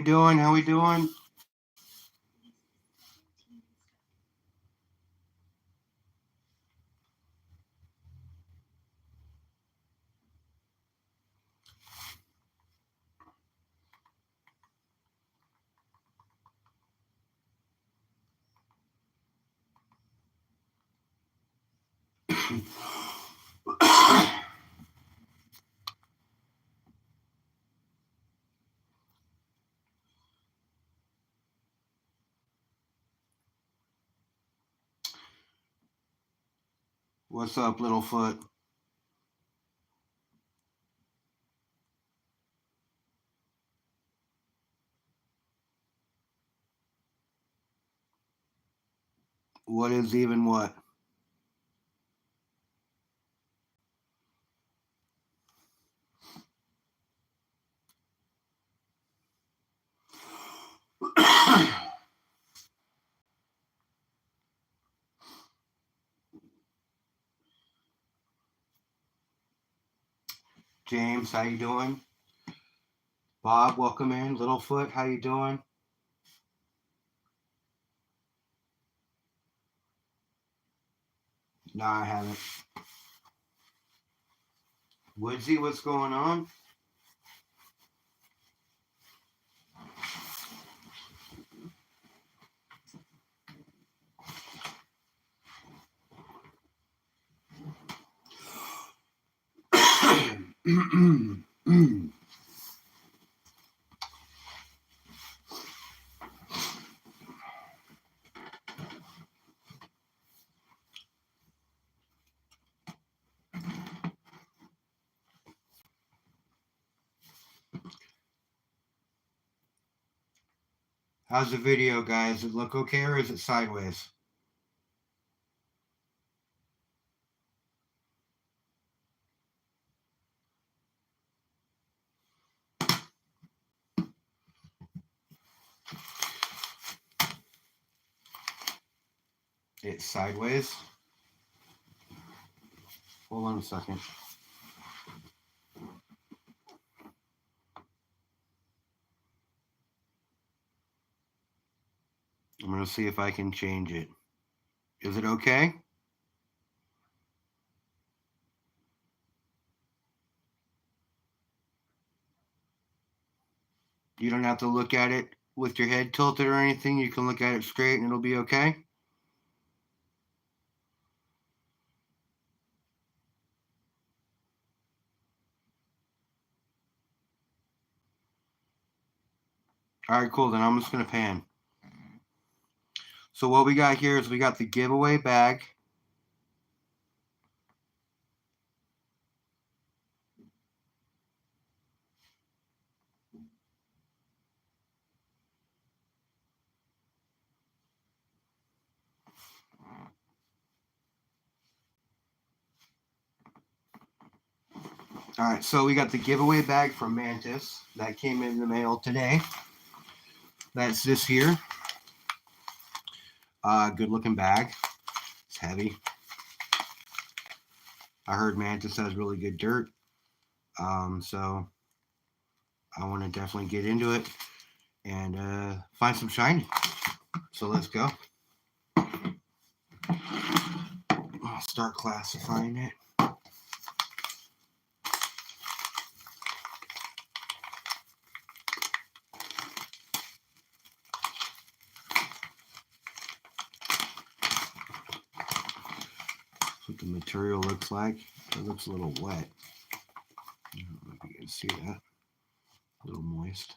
doing? How we doing? What's up, Littlefoot? What is even what? James, how you doing? Bob, welcome in. Littlefoot, how you doing? No, I haven't. Woodsy, what's going on? How's the video, guys? Does it look okay or is it sideways? It's sideways. Hold on a second. I'm going to see if I can change it. Is it okay? You don't have to look at it with your head tilted or anything. You can look at it straight and it'll be okay. All right, cool. Then I'm just going to pan. So what we got here is we got the giveaway bag. All right, so we got the giveaway bag from Mantis that came in the mail today. That's this here. Good looking bag. It's heavy. I heard Mantis has really good dirt. So I want to definitely get into it and find some shiny. So let's go. I'll start classifying it. What the material looks like. It looks a little wet. I don't know if you can see that. A little moist.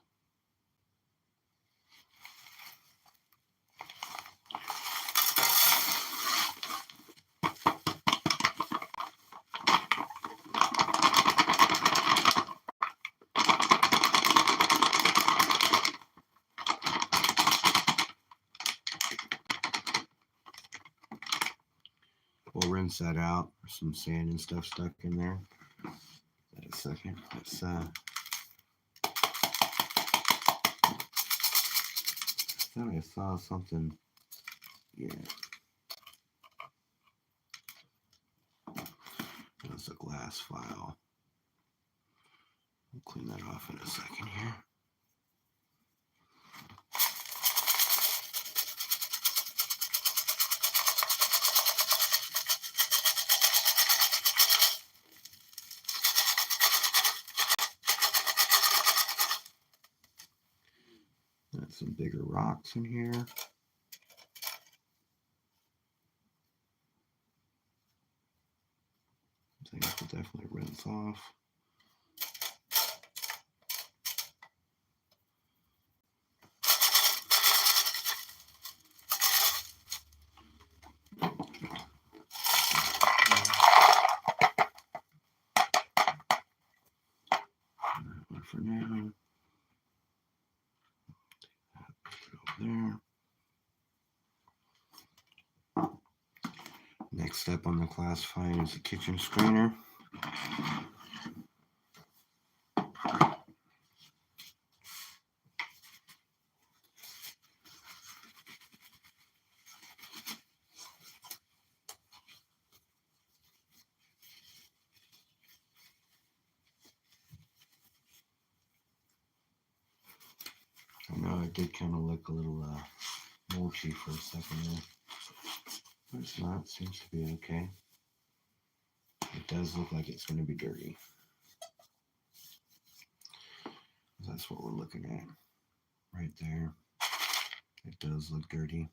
We'll rinse that out. There's some sand and stuff stuck in there. Wait a second. Let's I thought I saw something. Yeah. That's a glass file. We'll clean that off in a second here. some bigger rocks in here. Things will definitely rinse off. For now, there. Next step on the classifying is the kitchen strainer. I know it did kind of look a little mulchy for a second there, but it's not. It seems to be okay. It does look like it's going to be dirty. That's what we're looking at right there. It does look dirty,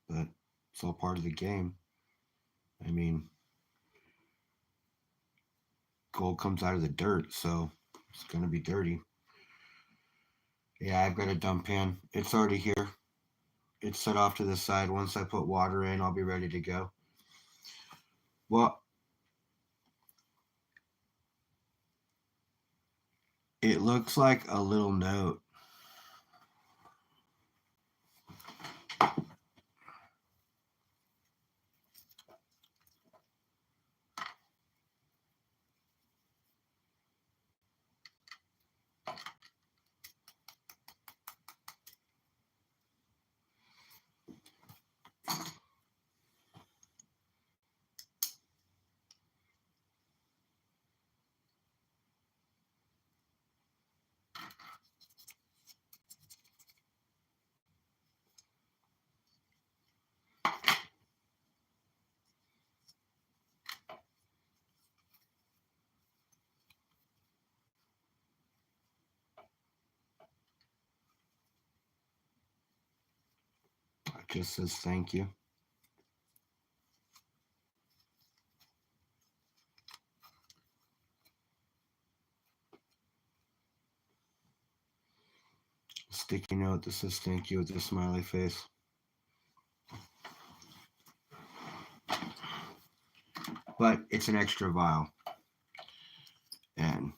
but it's all part of the game. I mean, gold comes out of the dirt, so it's going to be dirty. Yeah, I've got a dump pan. It's already here. It's set off to the side. Once I put water in, I'll be ready to go. Well, it looks like a little note. It just says thank you. Sticky note that says thank you with a smiley face. But it's an extra vial. And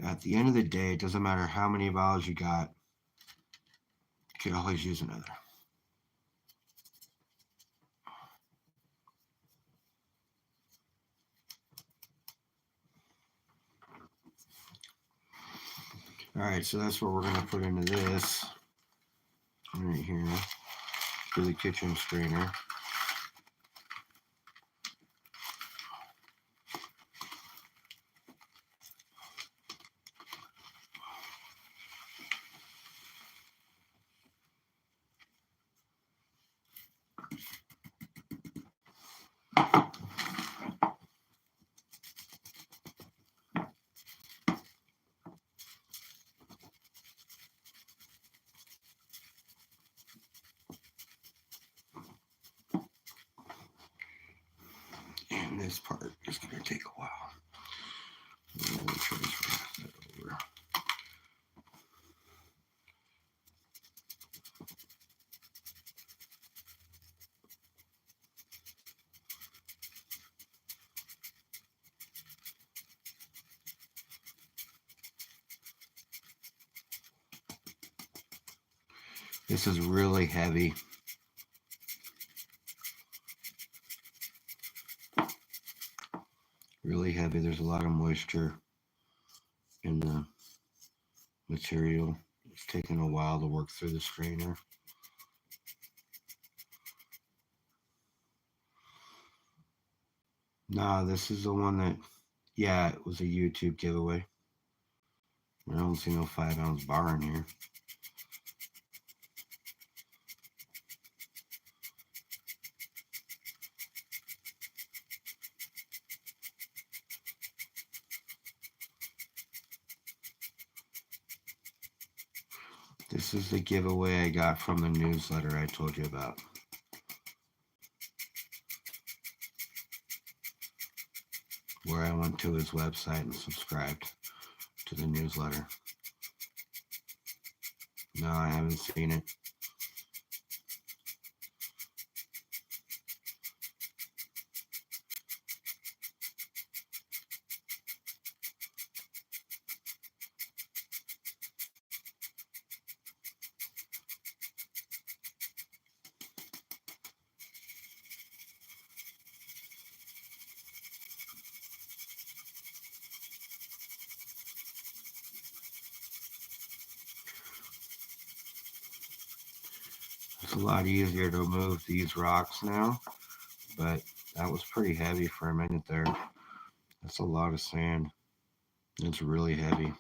at the end of the day, it doesn't matter how many vials you got, you can always use another. All right, so that's what we're going to put into this right here for the kitchen strainer. And this part is going to take a while. I'm going to transfer that over. This is really heavy. Really heavy. There's a lot of moisture in the material. It's taking a while to work through the strainer. Nah, this is the one that, yeah, it was a YouTube giveaway. I don't see no 5-ounce bar in here. This is the giveaway I got from the newsletter I told you about. Where I went to his website and subscribed to the newsletter. No, I haven't seen it. It's a lot easier to move these rocks now, but that was pretty heavy for a minute there. That's a lot of sand. It's really heavy.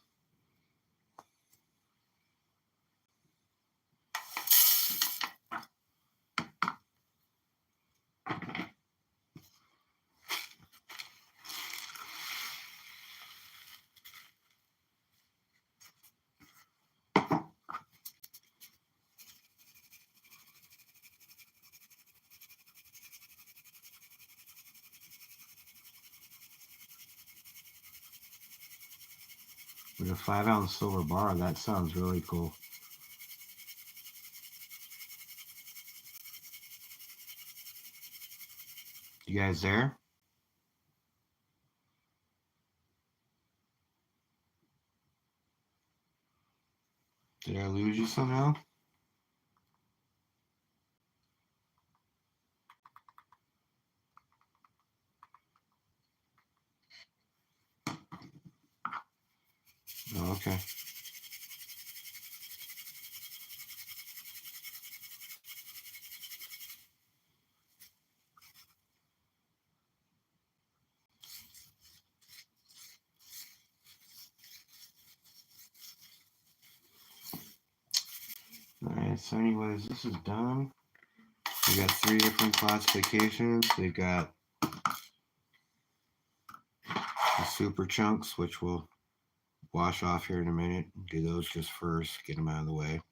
With a 5-ounce silver bar, that sounds really cool. You guys there? Did I lose you somehow? Oh, okay. Alright, so anyways, this is done. We got 3 different classifications. They got the super chunks, which we'll wash off here in a minute. Do those just first, get them out of the way.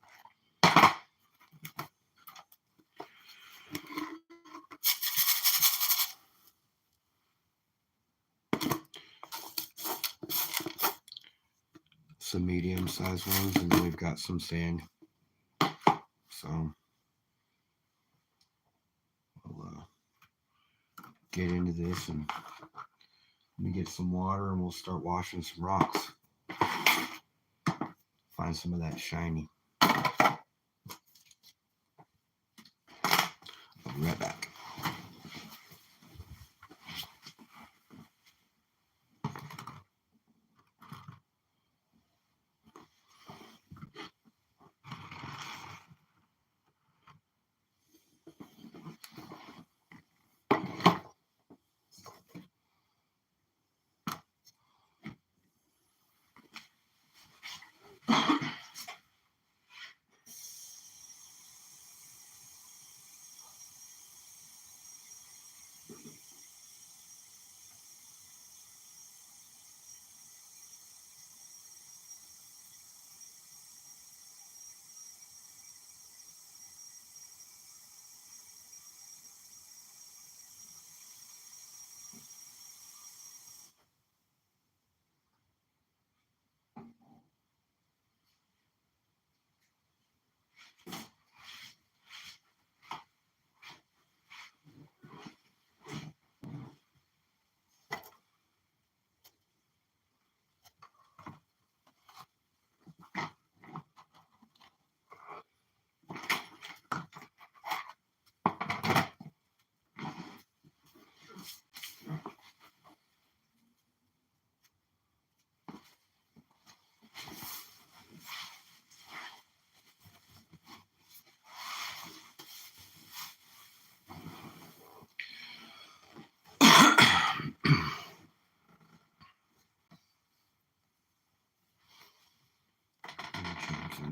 Some medium-sized ones, and then we've got some sand. So we'll get into this, and let me get some water, and we'll start washing some rocks. Find some of that shiny. I'll be right back.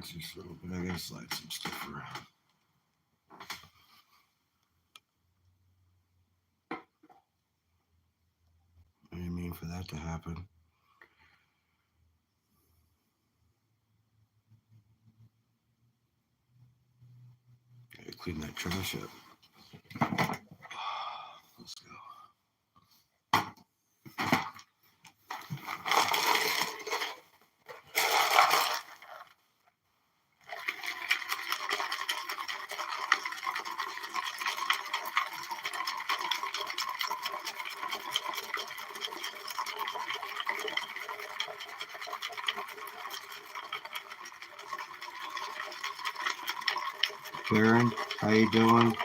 Just a little bit. I gotta slide some stuff around. I didn't mean for that to happen. clean that trash up. Let's go. Karen, how you doing?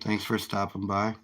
Thanks for stopping by.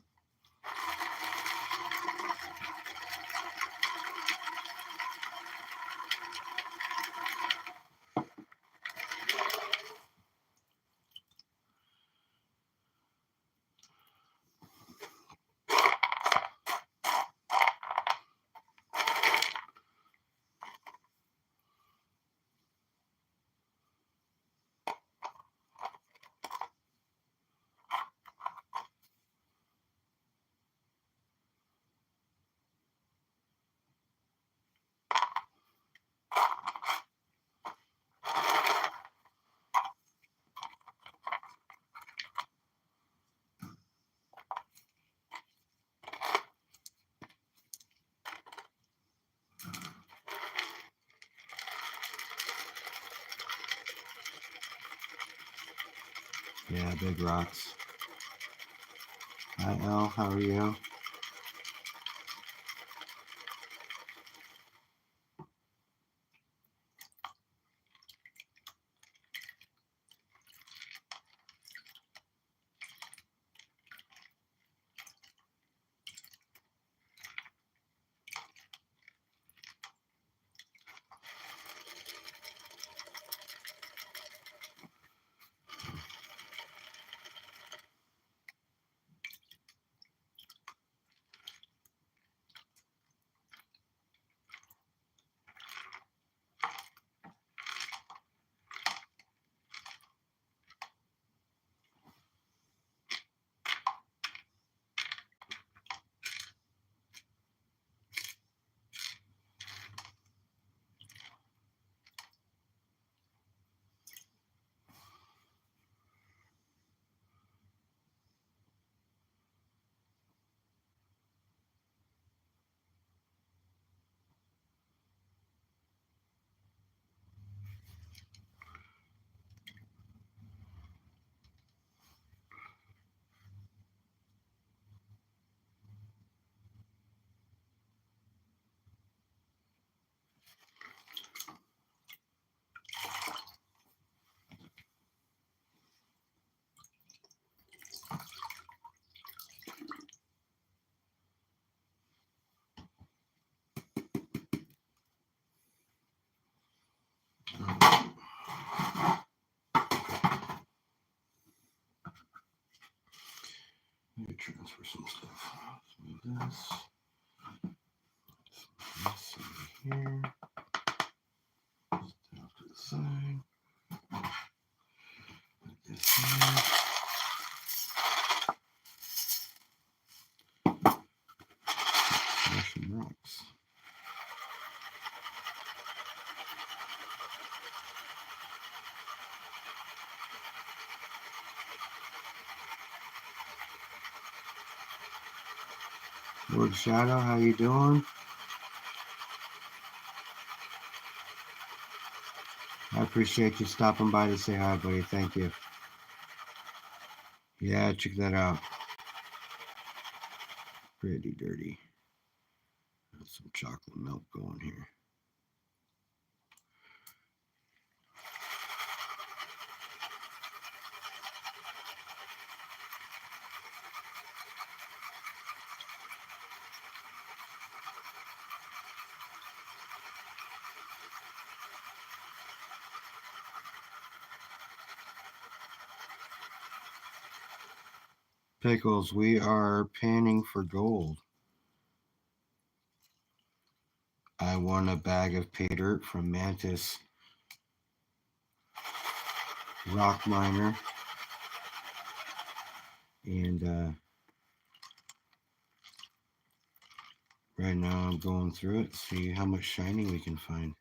Yeah, big rocks. Hi, Elle. How are you? Let me transfer some stuff. Let's move this. This over here. Stay off to the side. Put this here. There's some rocks. Lord Shadow, how you doing? I appreciate you stopping by to say hi, buddy. Thank you. Yeah, check that out. Pretty dirty. There's some chocolate milk going here. Pickles, we are panning for gold. I won a bag of pay dirt from Mantis Rock Miner. And Right now I'm going through it, see how much shiny we can find.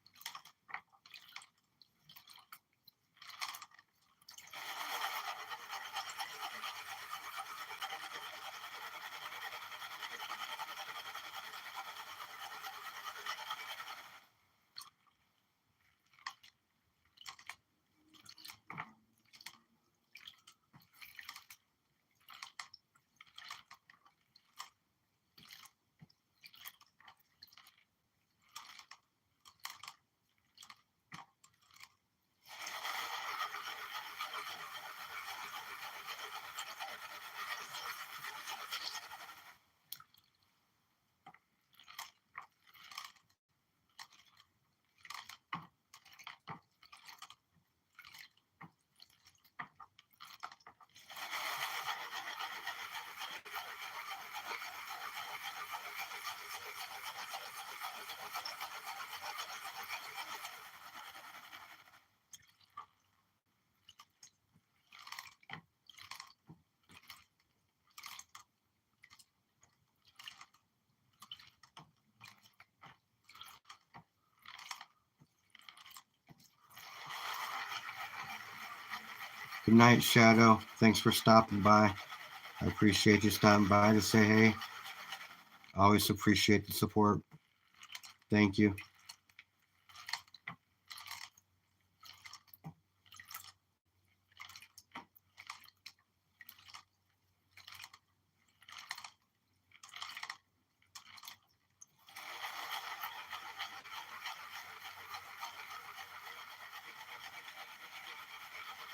Good night, Shadow. Thanks for stopping by. I appreciate you stopping by to say hey. Always appreciate the support. Thank you.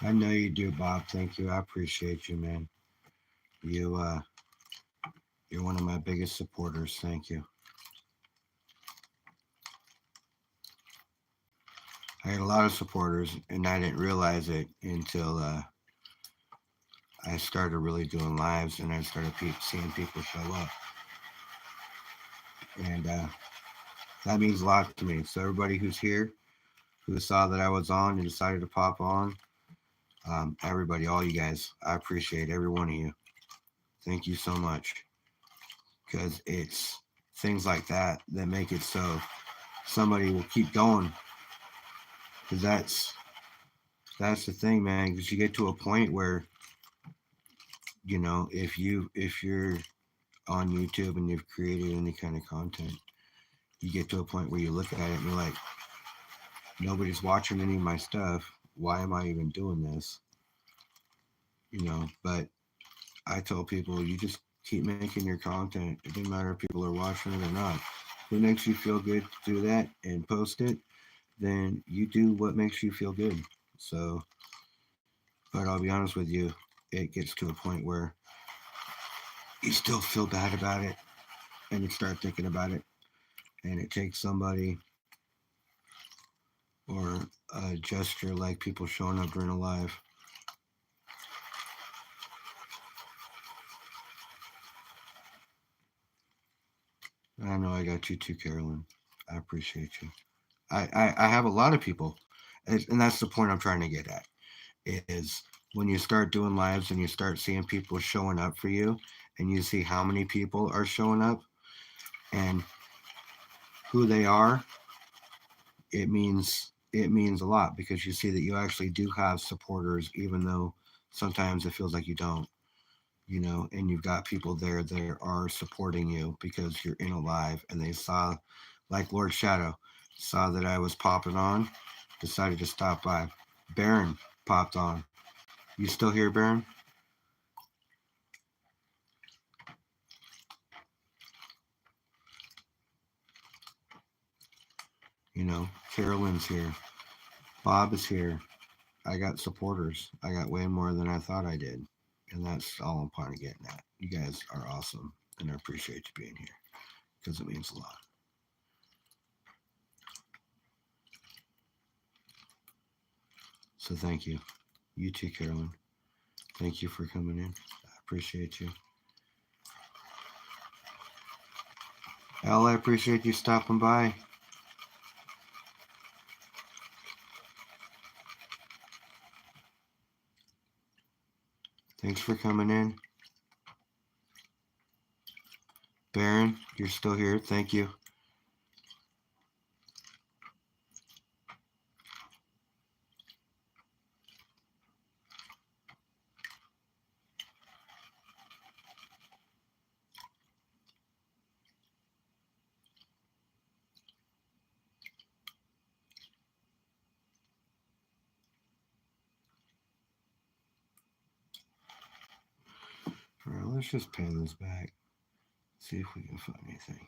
I know you do, Bob. Thank you. I appreciate you, man. You're one of my biggest supporters. Thank you. I had a lot of supporters, and I didn't realize it until I started really doing lives, and I started seeing people show up, and that means a lot to me. So everybody who's here, who saw that I was on and decided to pop on, everybody, all you guys, I appreciate every one of you. Thank you so much, because it's things like that that make it so somebody will keep going. Because that's the thing, man. Because you get to a point where, if you're on YouTube and you've created any kind of content, you get to a point where you look at it and you're like, nobody's watching any of my stuff. Why am I even doing this? But I tell people, you just keep making your content. It doesn't matter if people are watching it or not. If it makes you feel good to do that and post it, then you do what makes you feel good. So, but I'll be honest with you, it gets to a point where you still feel bad about it and you start thinking about it. And it takes somebody or a gesture like people showing up during a live. I know I got you too, Carolyn. I appreciate you. I have a lot of people, and that's the point I'm trying to get at, is when you start doing lives and you start seeing people showing up for you, and you see how many people are showing up and who they are, it means a lot, because you see that you actually do have supporters, even though sometimes it feels like you don't. And you've got people there that are supporting you because you're in a live, and they saw, like Lord Shadow, saw that I was popping on, decided to stop by. Baron popped on. You still here, Baron? Carolyn's here. Bob is here. I got supporters. I got way more than I thought I did. And that's all I'm kind of getting at. You guys are awesome, and I appreciate you being here because it means a lot. So thank you. You too, Carolyn. Thank you for coming in. I appreciate you. Al, I appreciate you stopping by. Thanks for coming in. Baron, you're still here. Thank you. All right, let's just pan this back. See if we can find anything.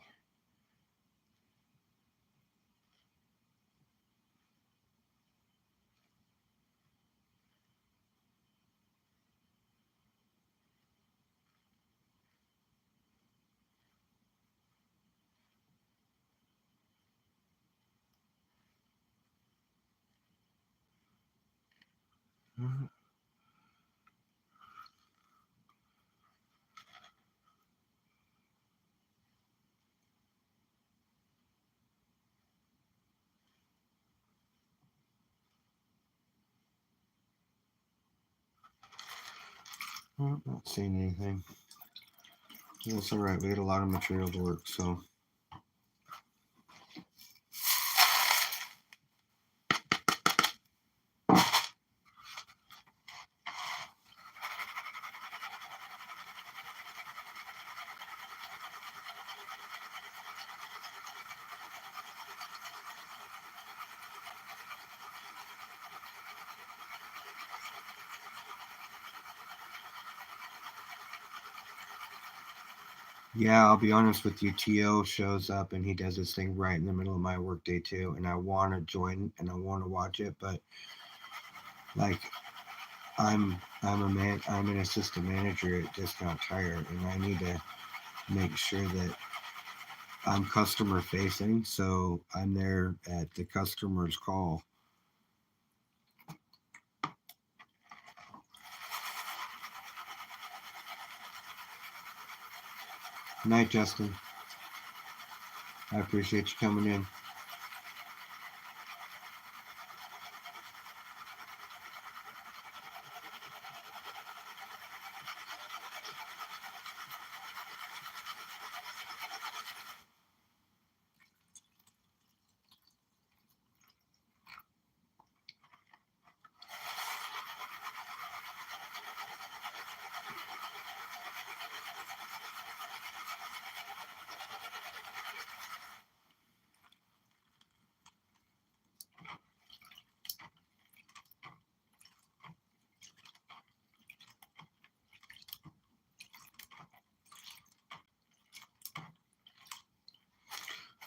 Not seeing anything. That's all right. We had a lot of material to work, so. Yeah, I'll be honest with you. T.O. shows up and he does this thing right in the middle of my workday too, and I want to join and I want to watch it, but like I'm an assistant manager at Discount Tire, and I need to make sure that I'm customer facing, so I'm there at the customer's call. Night, Justin. I appreciate you coming in.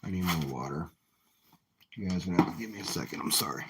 I need more water. You guys are gonna have to give me a second. I'm sorry.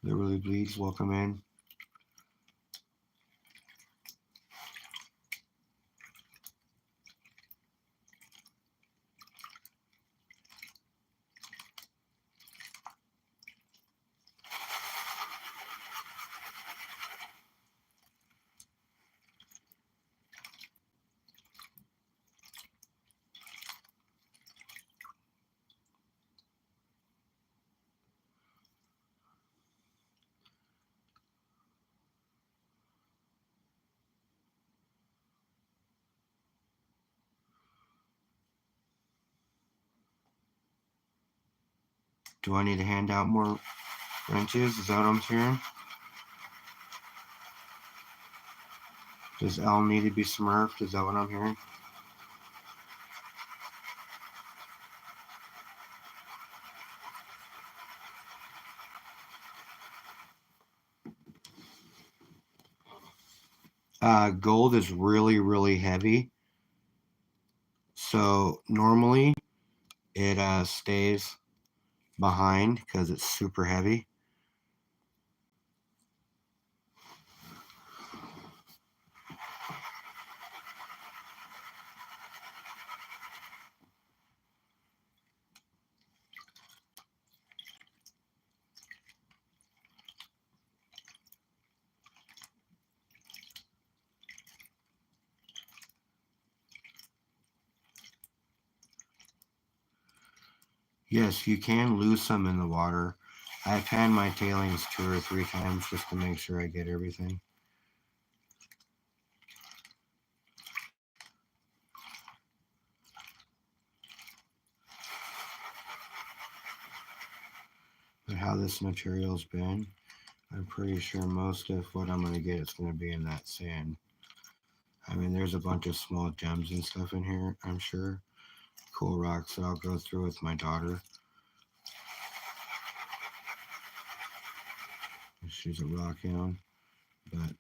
Literally Bleeds, welcome in. Do I need to hand out more wrenches? Is that what I'm hearing? Does L need to be smurfed? Is that what I'm hearing? Gold is really, really heavy. So normally it stays behind because it's super heavy. Yes, you can lose some in the water. I pan my tailings 2 or 3 times just to make sure I get everything. But how this material's been, I'm pretty sure most of what I'm going to get is going to be in that sand. I mean, there's a bunch of small gems and stuff in here, I'm sure. Cool rocks that I'll go through with my daughter. She's a rock hound, but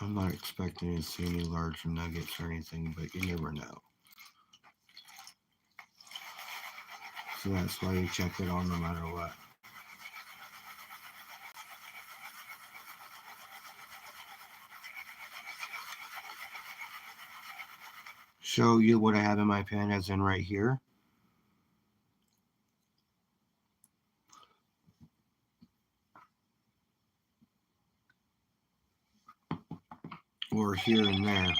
I'm not expecting to see any large nuggets or anything, but you never know. So that's why you check it on no matter what. Show you what I have in my pen as in right here. Or here and there.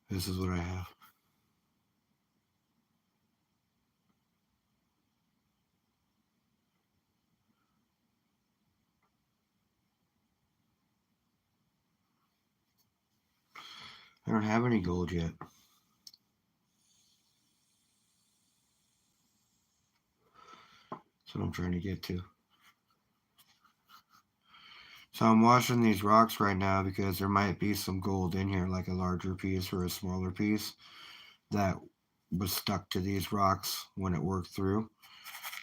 This is what I have. I don't have any gold yet. That's what I'm trying to get to. So I'm washing these rocks right now because there might be some gold in here, like a larger piece or a smaller piece that was stuck to these rocks when it worked through.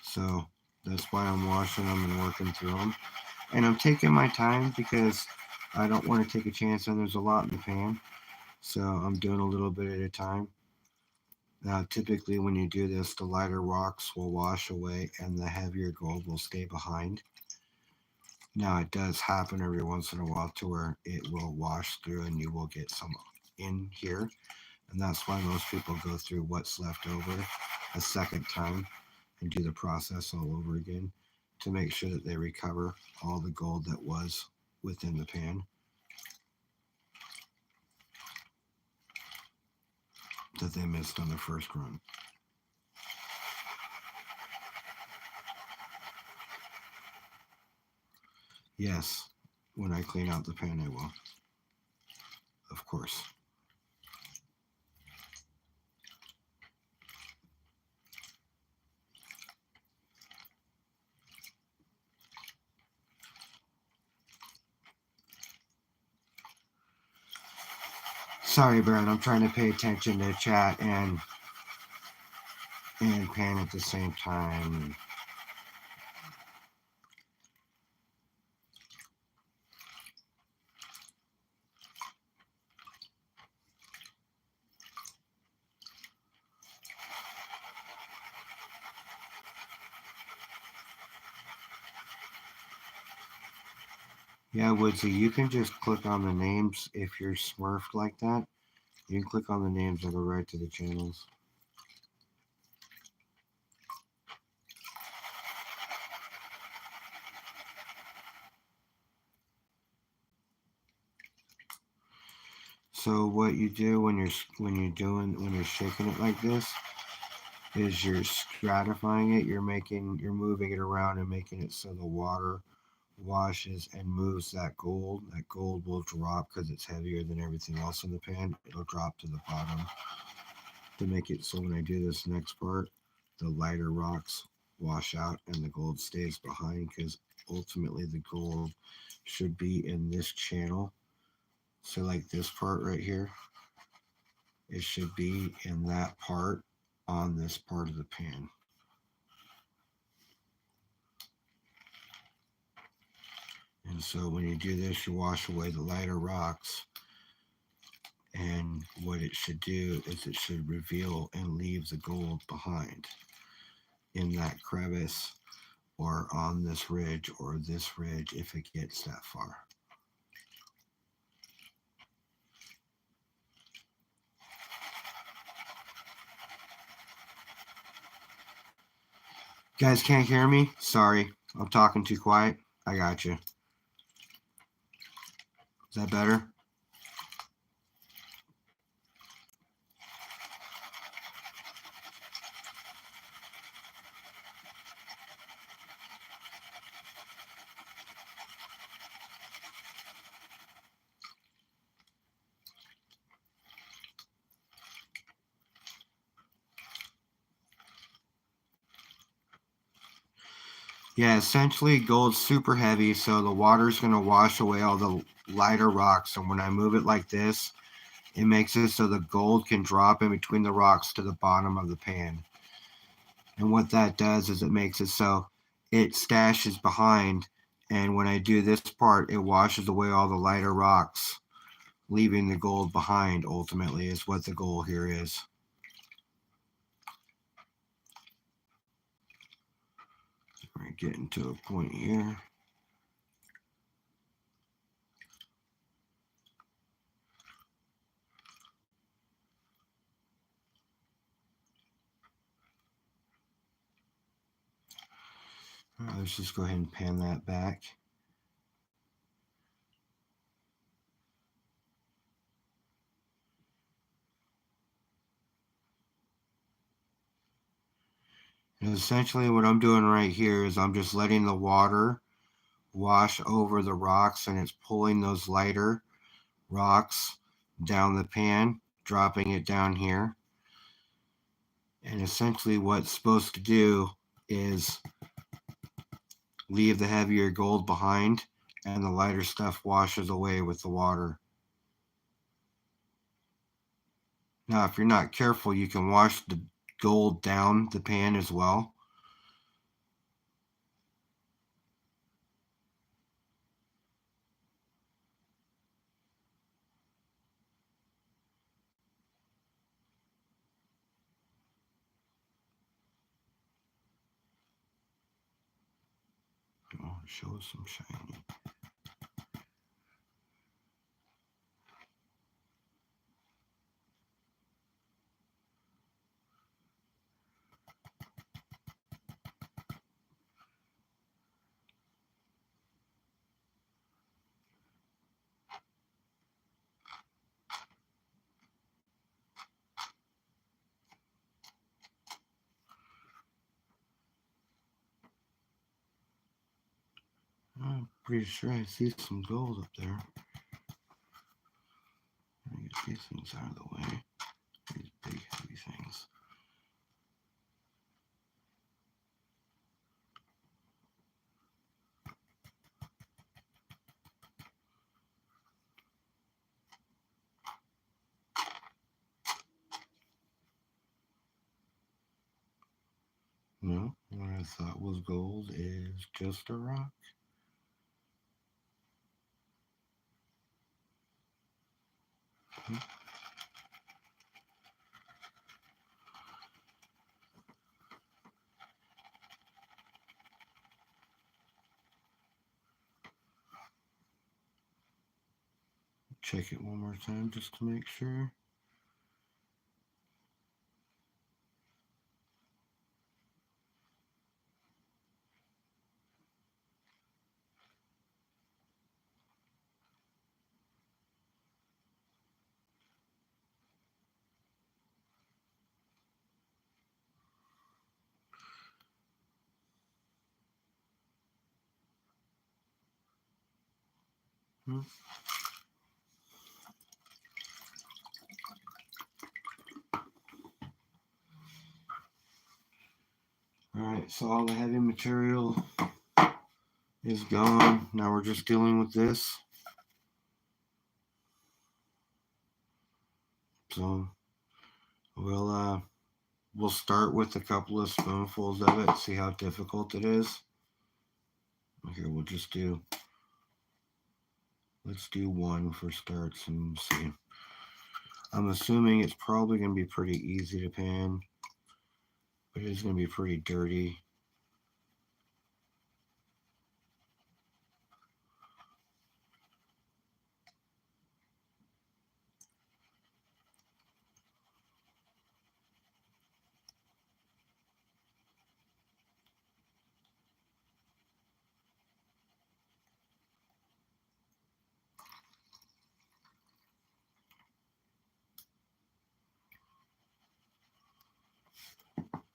So that's why I'm washing them and working through them. And I'm taking my time because I don't want to take a chance and there's a lot in the pan. So I'm doing a little bit at a time. Now, typically when you do this, the lighter rocks will wash away and the heavier gold will stay behind. Now, it does happen every once in a while to where it will wash through and you will get some in here. And that's why most people go through what's left over a second time and do the process all over again to make sure that they recover all the gold that was within the pan that they missed on the first run. Yes, when I clean out the pan, I will. Of course. Sorry, Brad. I'm trying to pay attention to chat and pan at the same time. Yeah, Woodsy, you can just click on the names if you're smurfed like that. You can click on the names and go right to the channels. So what you do when you're shaking it like this is you're stratifying it. You're moving it around and making it so the water washes and moves that gold. That gold will drop because it's heavier than everything else in the pan. It'll drop to the bottom to make it so when I do this next part, the lighter rocks wash out and the gold stays behind because ultimately the gold should be in this channel So like this part right here, it should be in that part on this part of the pan. And so when you do this, you wash away the lighter rocks. And what it should do is it should reveal and leave the gold behind in that crevice or on this ridge or this ridge if it gets that far. Guys can't hear me? Sorry, I'm talking too quiet. I got you. Is that better? Yeah, essentially gold's super heavy, so the water's going to wash away all the lighter rocks. And when I move it like this, it makes it so the gold can drop in between the rocks to the bottom of the pan. And what that does is it makes it so it stashes behind. And when I do this part, it washes away all the lighter rocks, leaving the gold behind, ultimately, is what the goal here is. We're getting to a point here. All right, let's just go ahead and pan that back. And essentially what I'm doing right here is I'm just letting the water wash over the rocks, and it's pulling those lighter rocks down the pan, dropping it down here. And essentially what it's supposed to do is leave the heavier gold behind, and the lighter stuff washes away with the water. Now, if you're not careful, you can wash the gold down the pan as well. Oh, it shows some shiny. I'm pretty sure I see some gold up there. Let me get these things out of the way. These big heavy things. No, what I thought was gold is just a rock. Check it one more time just to make sure. Hmm. Alright, so all the heavy material is gone. Now we're just dealing with this. So we'll start with a couple of spoonfuls of it, see how difficult it is. Here, let's do one for starts and see. I'm assuming it's probably going to be pretty easy to pan, but it's going to be pretty dirty.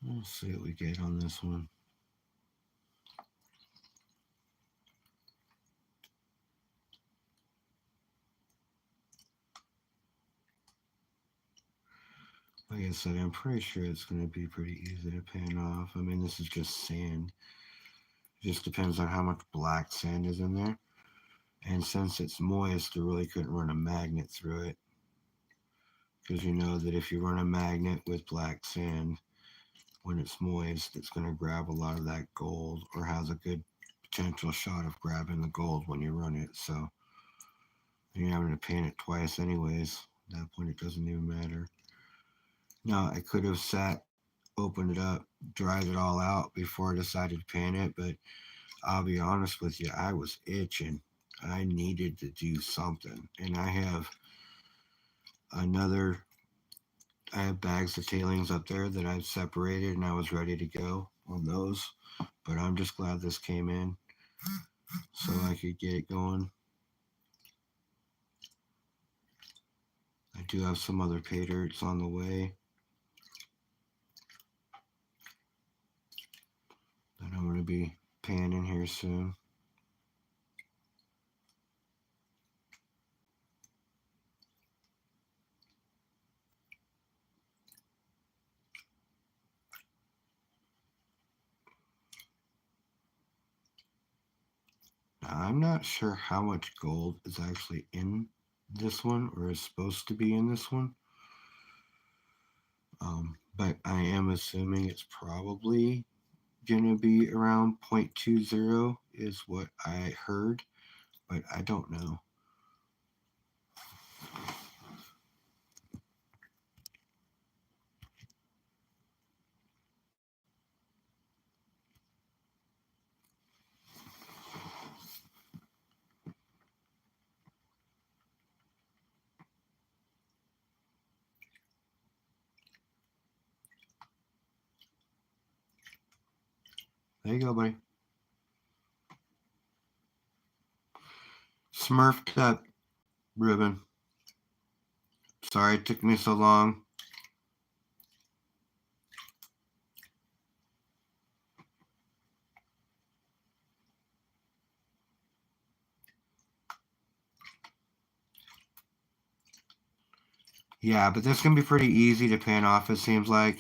We'll see what we get on this one. Like I said, I'm pretty sure it's going to be pretty easy to pan off. I mean, this is just sand. It just depends on how much black sand is in there. And since it's moist, I really couldn't run a magnet through it. Because you know that if you run a magnet with black sand, when it's moist, it's going to grab a lot of that gold, or has a good potential shot of grabbing the gold when you run it. So you're having to pan it twice anyways. At that point, it doesn't even matter. Now, I could have opened it up, dried it all out before I decided to pan it, but I'll be honest with you, I was itching. I needed to do something. And I have bags of tailings up there that I've separated, and I was ready to go on those. But I'm just glad this came in so I could get it going. I do have some other pay dirts on the way that I'm going to be panning here soon. Now, I'm not sure how much gold is actually in this one or is supposed to be in this one. But I am assuming it's probably going to be around 0.20 is what I heard, but I don't know. There you go, buddy. Smurfed up ribbon. Sorry it took me so long. Yeah, but this can be pretty easy to pan off, it seems like.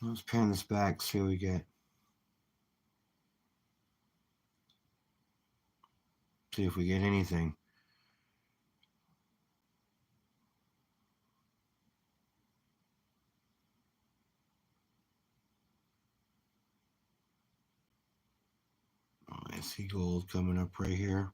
Let's pan this back, see what we get. See if we get anything. Oh, I see gold coming up right here.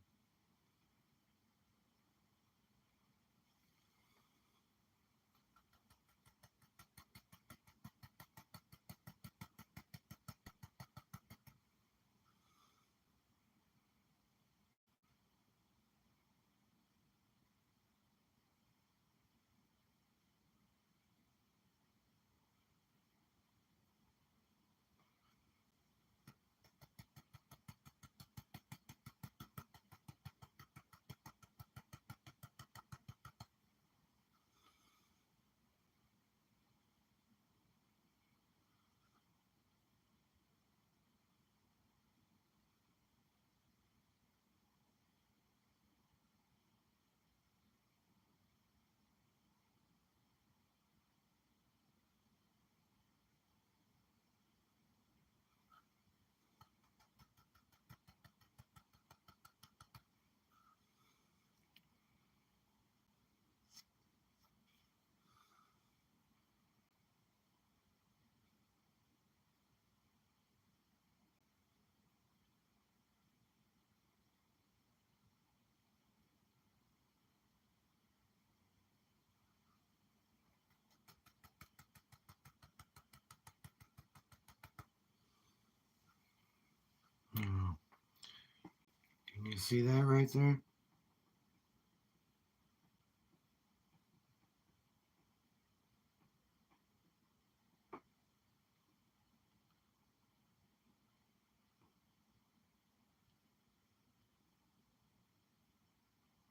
You see that right there?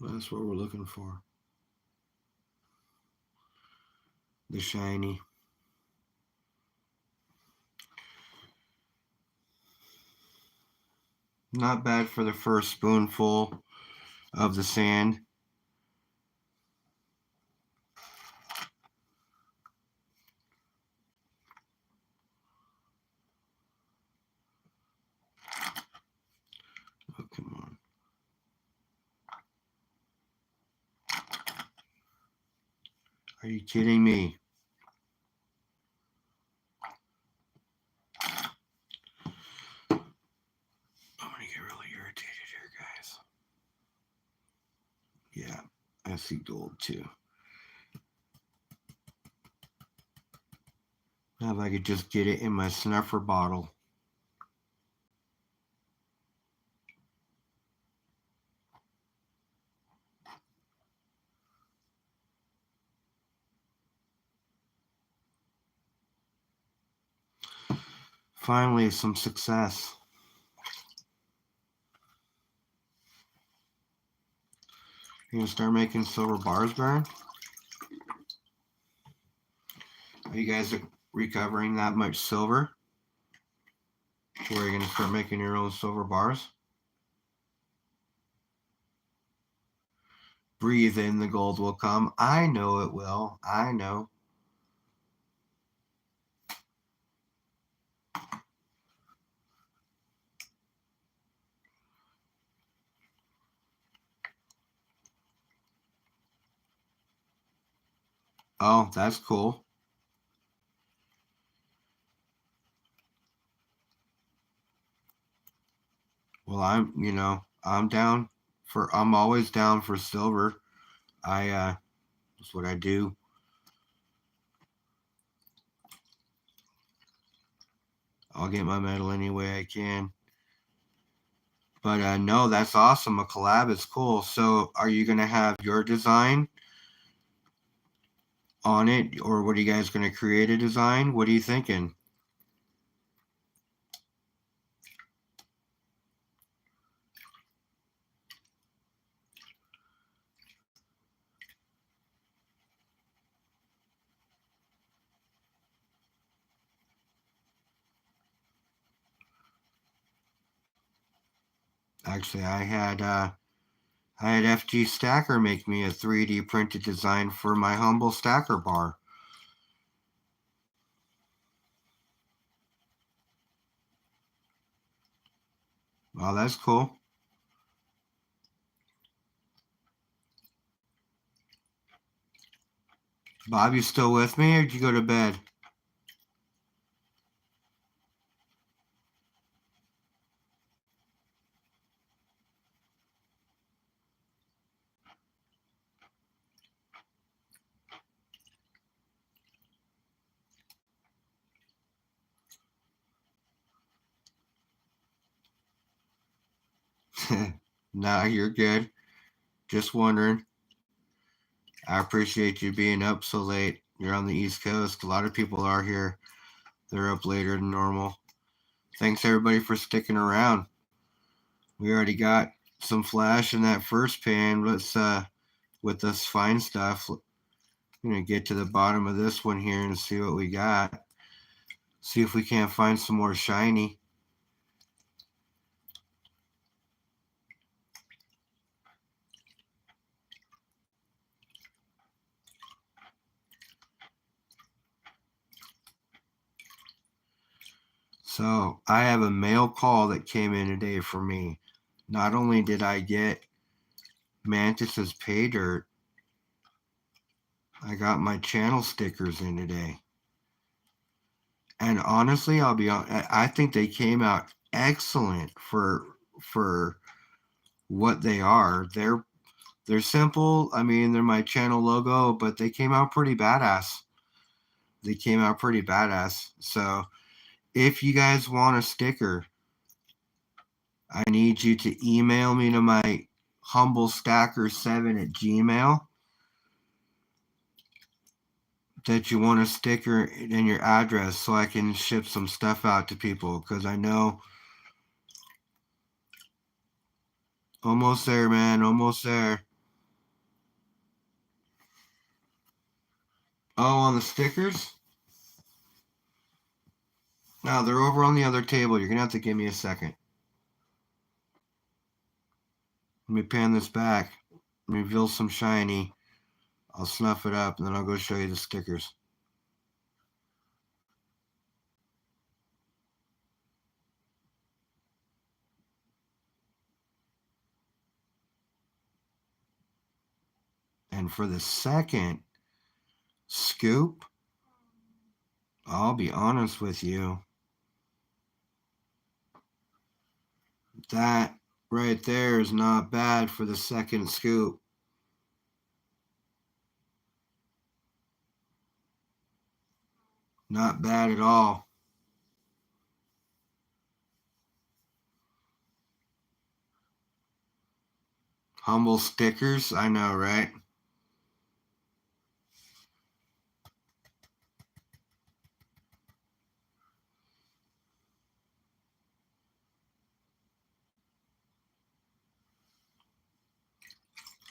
That's what we're looking for. The shiny. Not bad for the first spoonful of the sand. Oh, come on. Are you kidding me? I'm gonna get really irritated here, guys. Yeah, I see gold too. Now if I could just get it in my snuffer bottle. Finally, some success. You gonna start making silver bars, Brian? Are you guys recovering that much silver? Where you're gonna start making your own silver bars? Breathe in, the gold will come. I know it will. I know. Oh, that's cool. Well, I'm always down for silver. That's what I do. I'll get my medal any way I can. But no, that's awesome. A collab is cool. So are you going to have your design on it? Or what are you guys going to create a design? What are you thinking? Actually, I had FG Stacker make me a 3D printed design for my humble stacker bar. Well, that's cool. Bob, you still with me, or did you go to bed? Nah, you're good. Just wondering. I appreciate you being up so late. You're on the East Coast. A lot of people are here. They're up later than normal. Thanks everybody for sticking around. We already got some flash in that first pan. Let's with this fine stuff. I'm gonna get to the bottom of this one here and see what we got. See if we can't find some more shiny. So I have a mail call that came in today for me. Not only did I get Mantis's pay dirt, I got my channel stickers in today. And honestly, I'll be honest, I think they came out excellent for what they are. They're simple. I mean, they're my channel logo, but they came out pretty badass. So if you guys want a sticker, I need you to email me to my humblestacker7@gmail that you want a sticker in your address so I can ship some stuff out to people, because I know. Almost there, man. Almost there. Oh, on the stickers? No, they're over on the other table. You're going to have to give me a second. Let me pan this back. Reveal some shiny. I'll snuff it up, and then I'll go show you the stickers. And for the second scoop, I'll be honest with you. That right there is not bad for the second scoop. Not bad at all. Humble stickers, I know, right?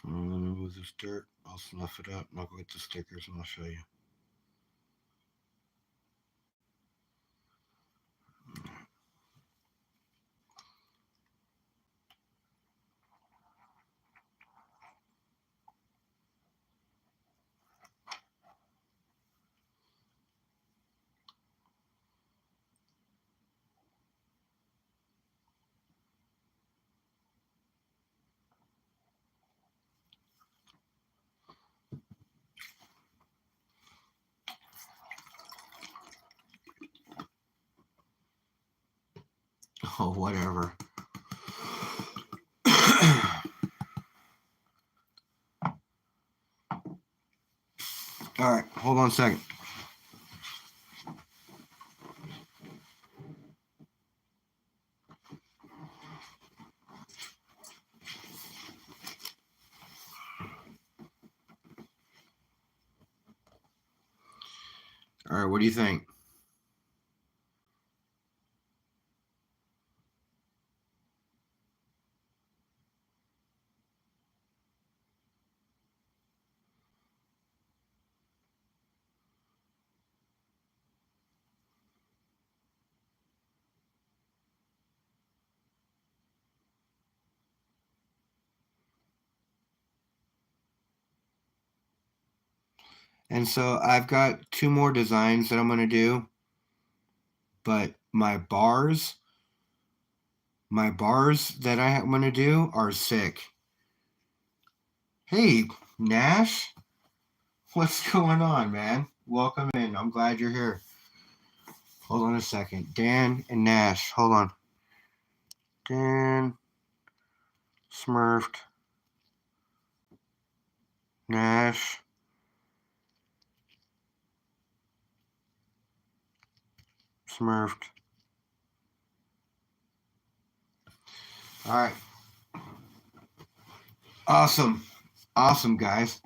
Let me move this dirt. I'll snuff it up and I'll go get the stickers and I'll show you. Oh, whatever. All right, hold on a second. All right, what do you think? And so I've got 2 more designs that I'm going to do, but my bars that I'm going to do are sick. Hey, Nash, what's going on, man? Welcome in. I'm glad you're here. Hold on a second. Dan and Nash, hold on. Dan, Smurfed, Nash, Smurfed. All right. Awesome. Awesome, guys.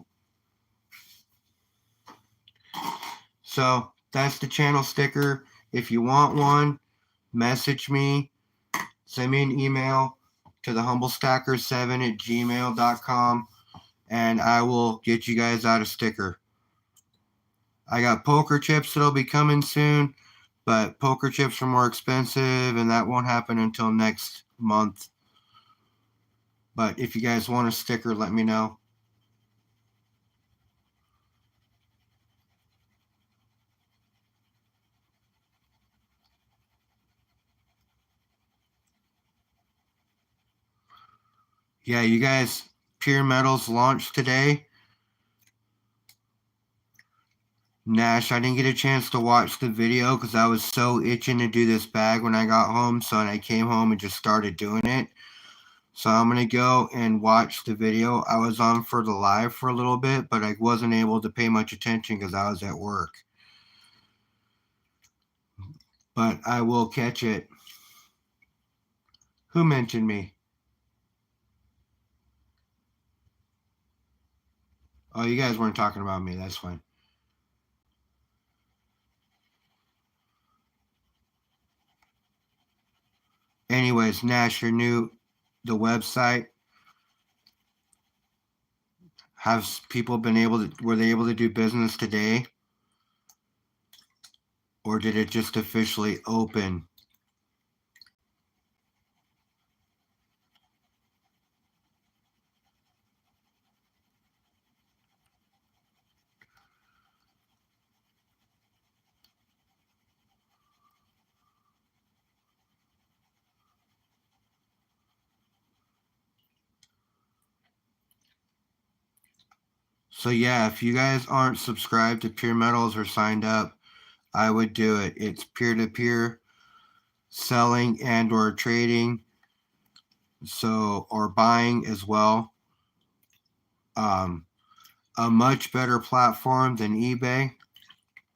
So that's the channel sticker. If you want one, message me. Send me an email to the humblestacker7@gmail.com and I will get you guys out a sticker. I got poker chips that'll be coming soon, but poker chips are more expensive and that won't happen until next month. But if you guys want a sticker, let me know. Yeah, you guys, Pure Metals launched today. Nash, I didn't get a chance to watch the video because I was so itching to do this bag when I got home. So I came home and just started doing it. So I'm going to go and watch the video. I was on for the live for a little bit, but I wasn't able to pay much attention because I was at work. But I will catch it. Who mentioned me? Oh, you guys weren't talking about me. That's fine. Anyways, Nash, you're new. The website, have people been able to? Were they able to do business today, or did it just officially open? So yeah, if you guys aren't subscribed to Pure Metals or signed up, I would do it. It's peer-to-peer selling and or trading, so or buying as well. Um, a much better platform than eBay.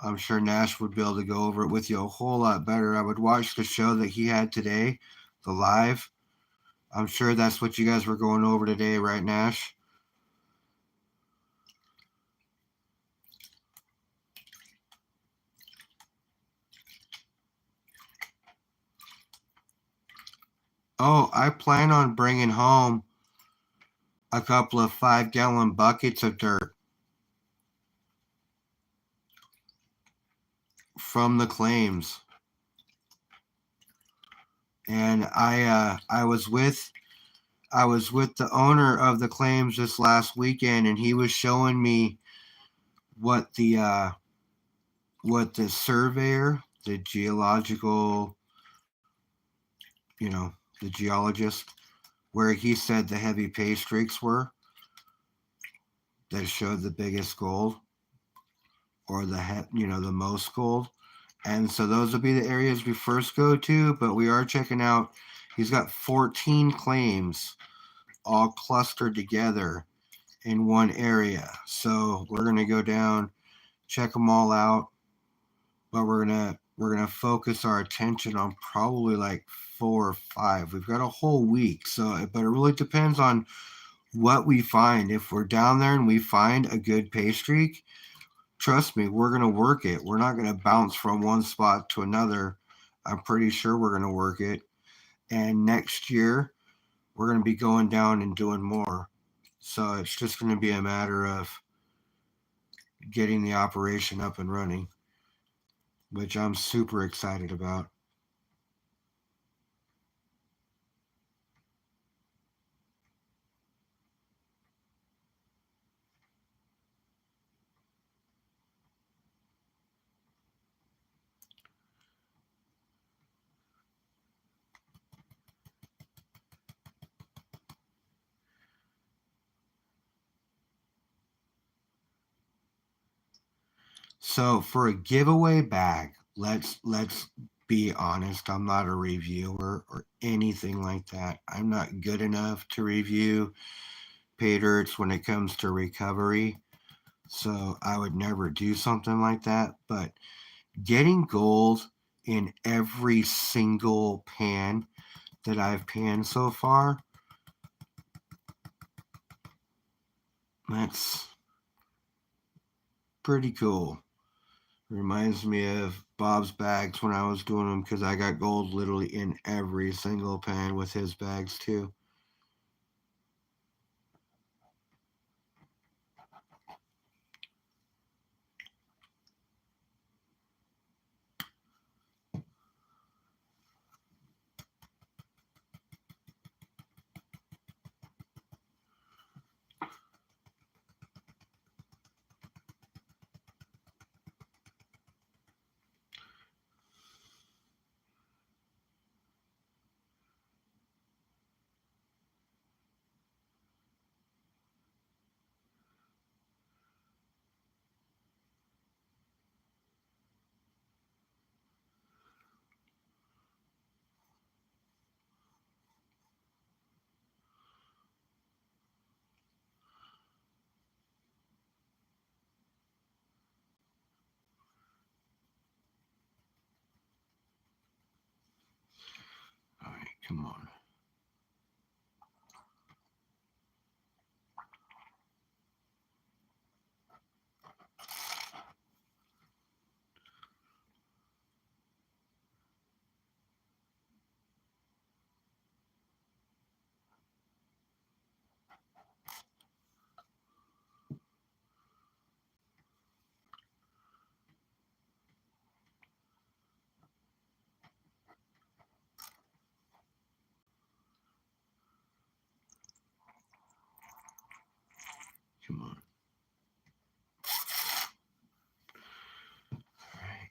I'm sure Nash would be able to go over it with you a whole lot better. I would watch the show that he had today, the live. I'm sure that's what you guys were going over today, right, Nash? Oh, I plan on bringing home a couple of 5-gallon buckets of dirt from the claims. And I was with the owner of the claims this last weekend, and he was showing me what the surveyor, the geological, you know, the geologist, where he said the heavy pay streaks were that showed the biggest gold or the most gold. And so those will be the areas we first go to, but we are checking out. He's got 14 claims all clustered together in one area. So we're going to go down, check them all out, but we're gonna focus our attention on probably like 4 or 5. We've got a whole week, so but it really depends on what we find. If we're down there and we find a good pay streak, trust me, we're gonna work it. We're not gonna bounce from one spot to another. I'm pretty sure we're gonna work it. And next year, we're gonna be going down and doing more. So it's just gonna be a matter of getting the operation up and running, which I'm super excited about. So for a giveaway bag, let's be honest. I'm not a reviewer or anything like that. I'm not good enough to review pay dirts when it comes to recovery. So I would never do something like that. But getting gold in every single pan that I've panned so far, that's pretty cool. Reminds me of Bob's bags when I was doing them because I got gold literally in every single pan with his bags too. All right, come on. Come on. All right.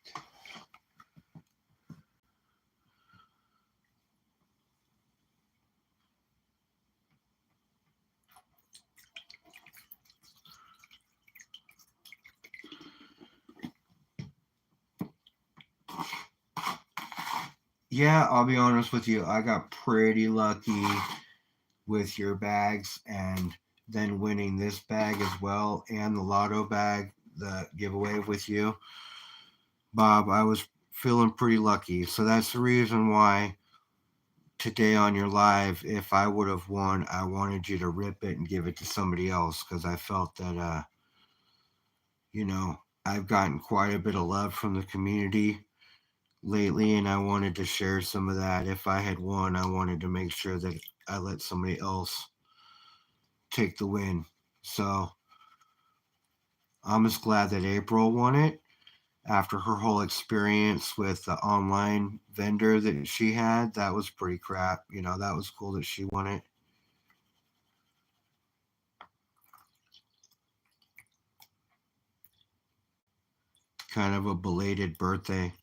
Yeah, I'll be honest with you. I got pretty lucky with your bags and then winning this bag as well and the lotto bag, the giveaway with you. Bob, I was feeling pretty lucky. So that's the reason why today on your live, if I would have won, I wanted you to rip it and give it to somebody else because I felt that, you know, I've gotten quite a bit of love from the community lately, and I wanted to share some of that. If I had won, I wanted to make sure that I let somebody else take the win. So I'm just glad that April won it after her whole experience with the online vendor that she had. That was pretty crap. You know, that was cool that she won it. Kind of a belated birthday.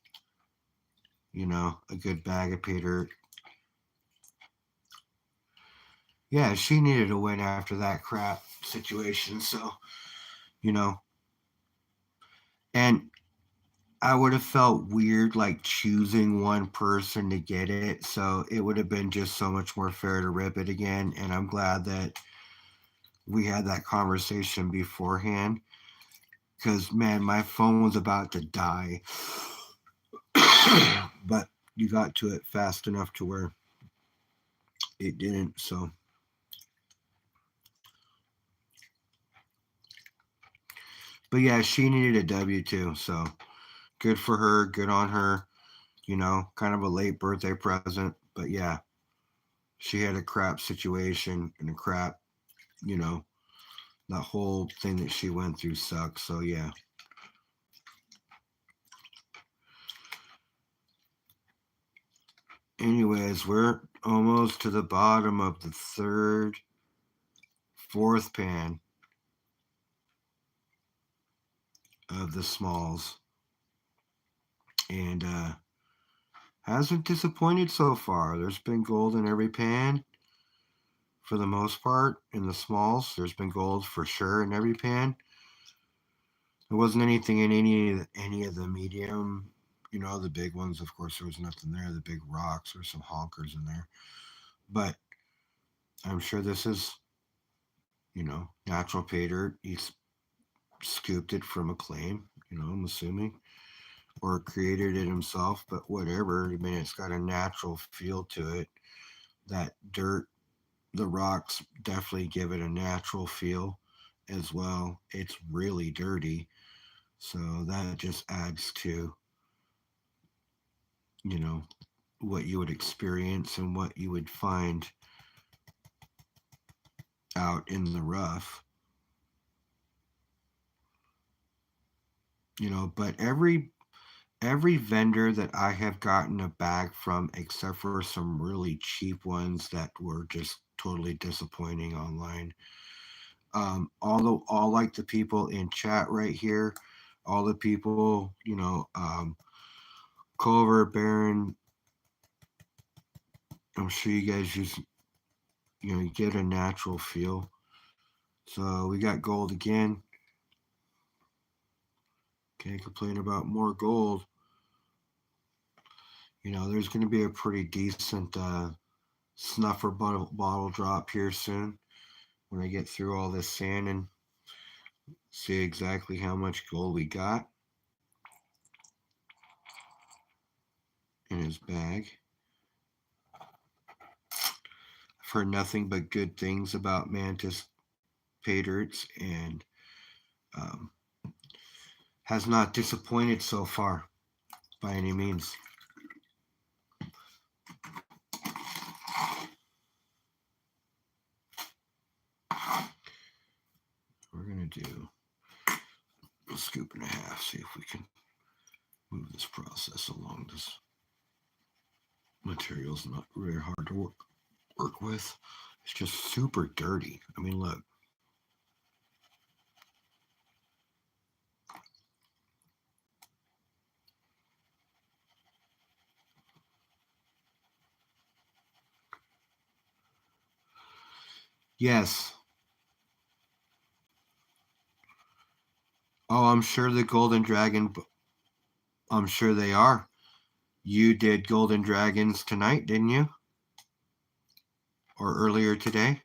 You know, a good bag of pay dirt. Yeah, she needed a win after that crap situation. So, you know, and I would have felt weird like choosing one person to get it. So it would have been just so much more fair to rip it again. And I'm glad that we had that conversation beforehand because, man, my phone was about to die. But you got to it fast enough to where it didn't. So, but yeah, she needed a W too. So good for her. Good on her. You know, kind of a late birthday present. But yeah, she had a crap situation and a crap, you know, that whole thing that she went through sucks. So yeah. Anyways, we're almost to the bottom of the third, fourth pan of the smalls. And hasn't disappointed so far. There's been gold in every pan for the most part in the smalls. There's been gold for sure in every pan. There wasn't anything in any of the medium, you know, the big ones. Of course, there was nothing there. The big rocks or some honkers in there, but I'm sure this is, you know, natural pay dirt. He's scooped it from a claim, you know, I'm assuming, or created it himself. But whatever. I mean, it's got a natural feel to it. That dirt, the rocks definitely give it a natural feel as well. It's really dirty. So that just adds to, you know, what you would experience and what you would find out in the rough. You know, but every vendor that I have gotten a bag from, except for some really cheap ones that were just totally disappointing online. All like the people in chat right here, all the people, you know, Culver, Baron, I'm sure you guys just, you know, you get a natural feel. So we got gold again. Can't complain about more gold. You know, there's going to be a pretty decent snuffer bottle drop here soon when I get through all this sand and see exactly how much gold we got in his bag. I've heard nothing but good things about Mantis pay dirts and um, has not disappointed so far by any means. We're going to do a scoop and a half, see if we can move this process along. This material's not very hard to work with. It's just super dirty. I mean, look. Yes. Oh, I'm sure the Golden Dragon. I'm sure they are. You did Golden Dragons tonight, didn't you? Or earlier today?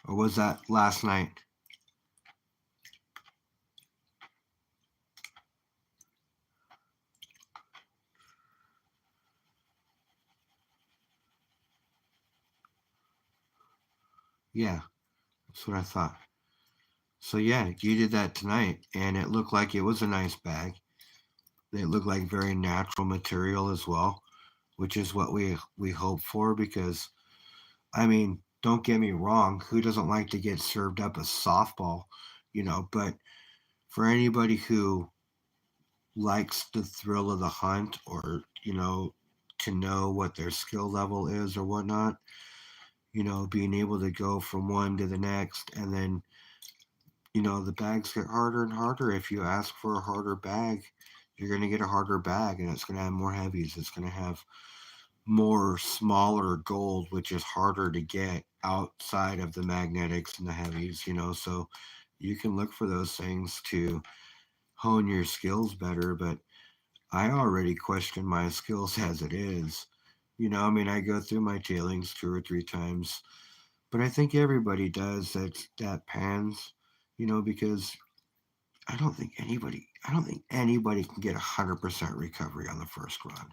Or was that last night? Yeah, that's what I thought. So yeah, you did that tonight, and it looked like it was a nice bag. It looked like very natural material as well, which is what we hope for. Because I mean, don't get me wrong, who doesn't like to get served up a softball, But for anybody who likes the thrill of the hunt, or to know what their skill level is or whatnot, being able to go from one to the next, and then the bags get harder and harder. If you ask for a harder bag, you're going to get a harder bag, and it's going to have more heavies. It's going to have more smaller gold, which is harder to get outside of the magnetics and the heavies, so you can look for those things to hone your skills better. But I already question my skills as it is. I mean, I go through my tailings 2 or 3 times, but I think everybody does that pans, because I don't think anybody can get 100% recovery on the first run.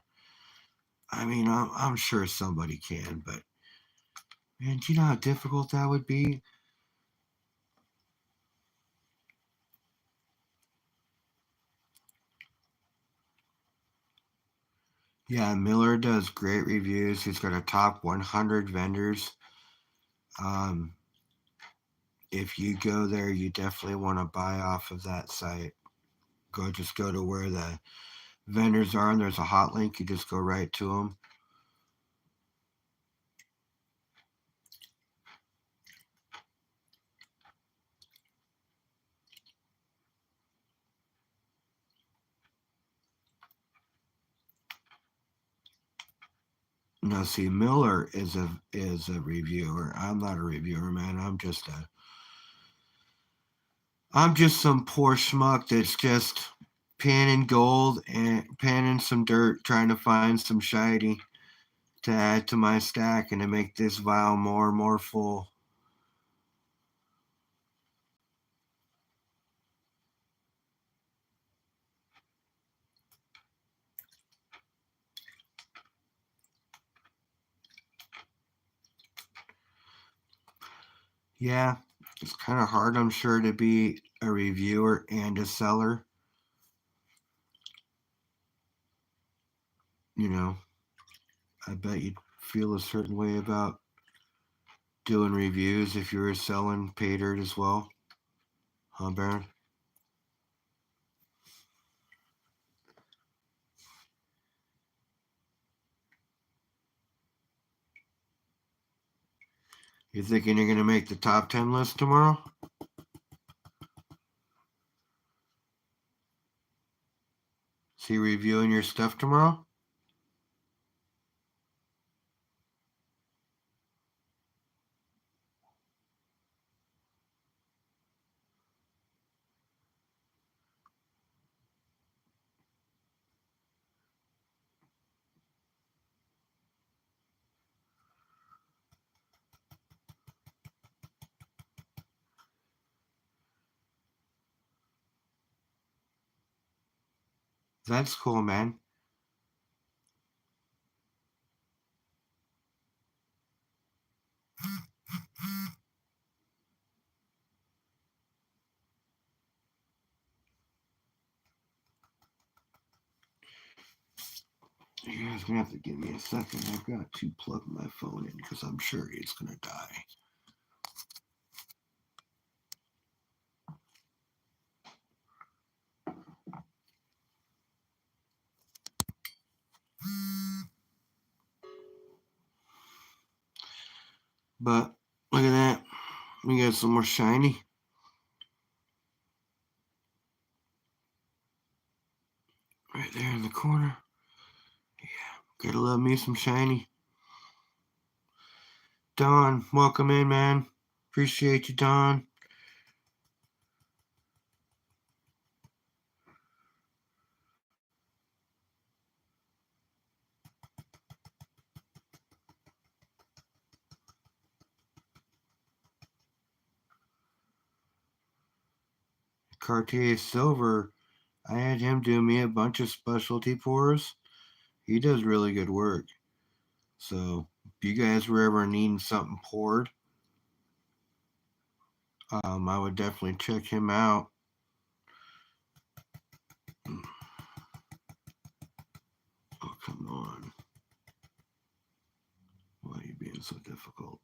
I mean, I'm sure somebody can, but man, do you know how difficult that would be? Yeah, Miller does great reviews. He's got a top 100 vendors. Um, if you go there, you definitely want to buy off of that site. Just go to where the vendors are, and there's a hot link. You just go right to them. Now, see, Miller is a reviewer. I'm not a reviewer, man. I'm just some poor schmuck that's just panning gold and panning some dirt, trying to find some shiny to add to my stack and to make this vial more and more full. Yeah, it's kind of hard, I'm sure, to be a reviewer and a seller. You know, I bet you'd feel a certain way about doing reviews if you were selling pay dirt as well, huh, Baron? You thinking you're gonna make the top 10 list tomorrow? See reviewing your stuff tomorrow? That's cool, man. You guys gonna have to give me a second. I've got to plug my phone in because I'm sure it's gonna die. But look at that. We got some more shiny right there in the corner. Yeah, gotta love me some shiny. Don, welcome in, man. Appreciate you, Don. Cartier Silver, I had him do me a bunch of specialty pours. He does really good work. So if you guys were ever needing something poured, I would definitely check him out. Oh, come on. Why are you being so difficult?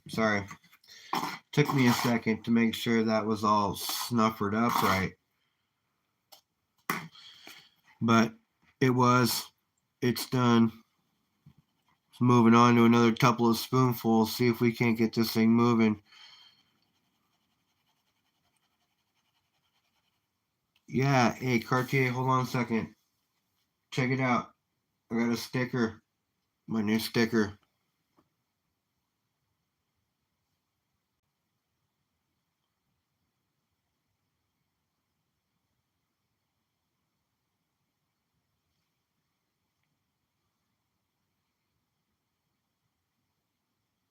Sorry. Took me a second to make sure that was all snuffered up right. But it was. It's done. Moving on to another couple of spoonfuls. See if we can't get this thing moving. Yeah. Hey, Cartier, hold on a second. Check it out. I got a sticker. My new sticker.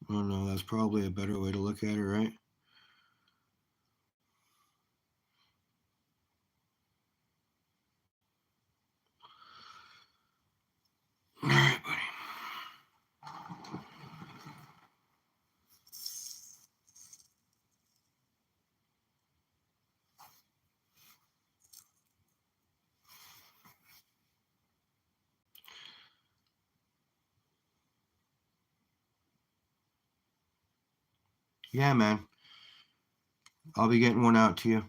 Oh no, that's probably a better way to look at it, right? All right, buddy. Yeah, man. I'll be getting one out to you.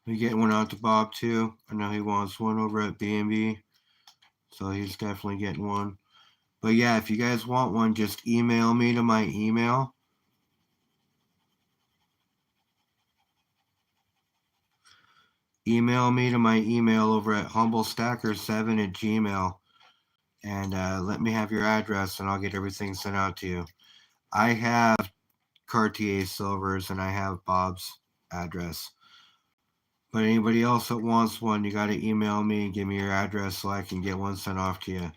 Be getting one out to Bob too. I know he wants one over at B&B, so he's definitely getting one. But yeah, if you guys want one, just email me to my email. Email me to my email over at humblestacker7@gmail, and let me have your address, and I'll get everything sent out to you. I have Cartier Silvers, and I have Bob's address. But anybody else that wants one, you got to email me and give me your address so I can get one sent off to you.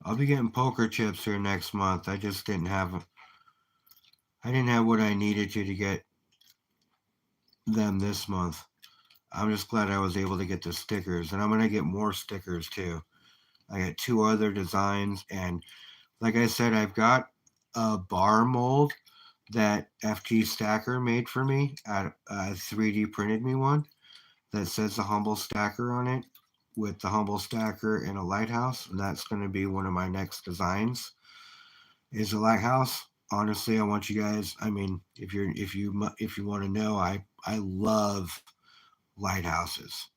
I'll be getting poker chips here next month. I just didn't have what I needed to get them this month. I'm just glad I was able to get the stickers, and I'm gonna get more stickers too. I got 2 other designs, and like I said, I've got a bar mold that FG Stacker made for me. 3D printed me one that says the Humble Stacker on it, with the Humble Stacker and a lighthouse, and that's going to be one of my next designs. Is a lighthouse. Honestly, I want you guys. I mean, if you want to know, I love lighthouses.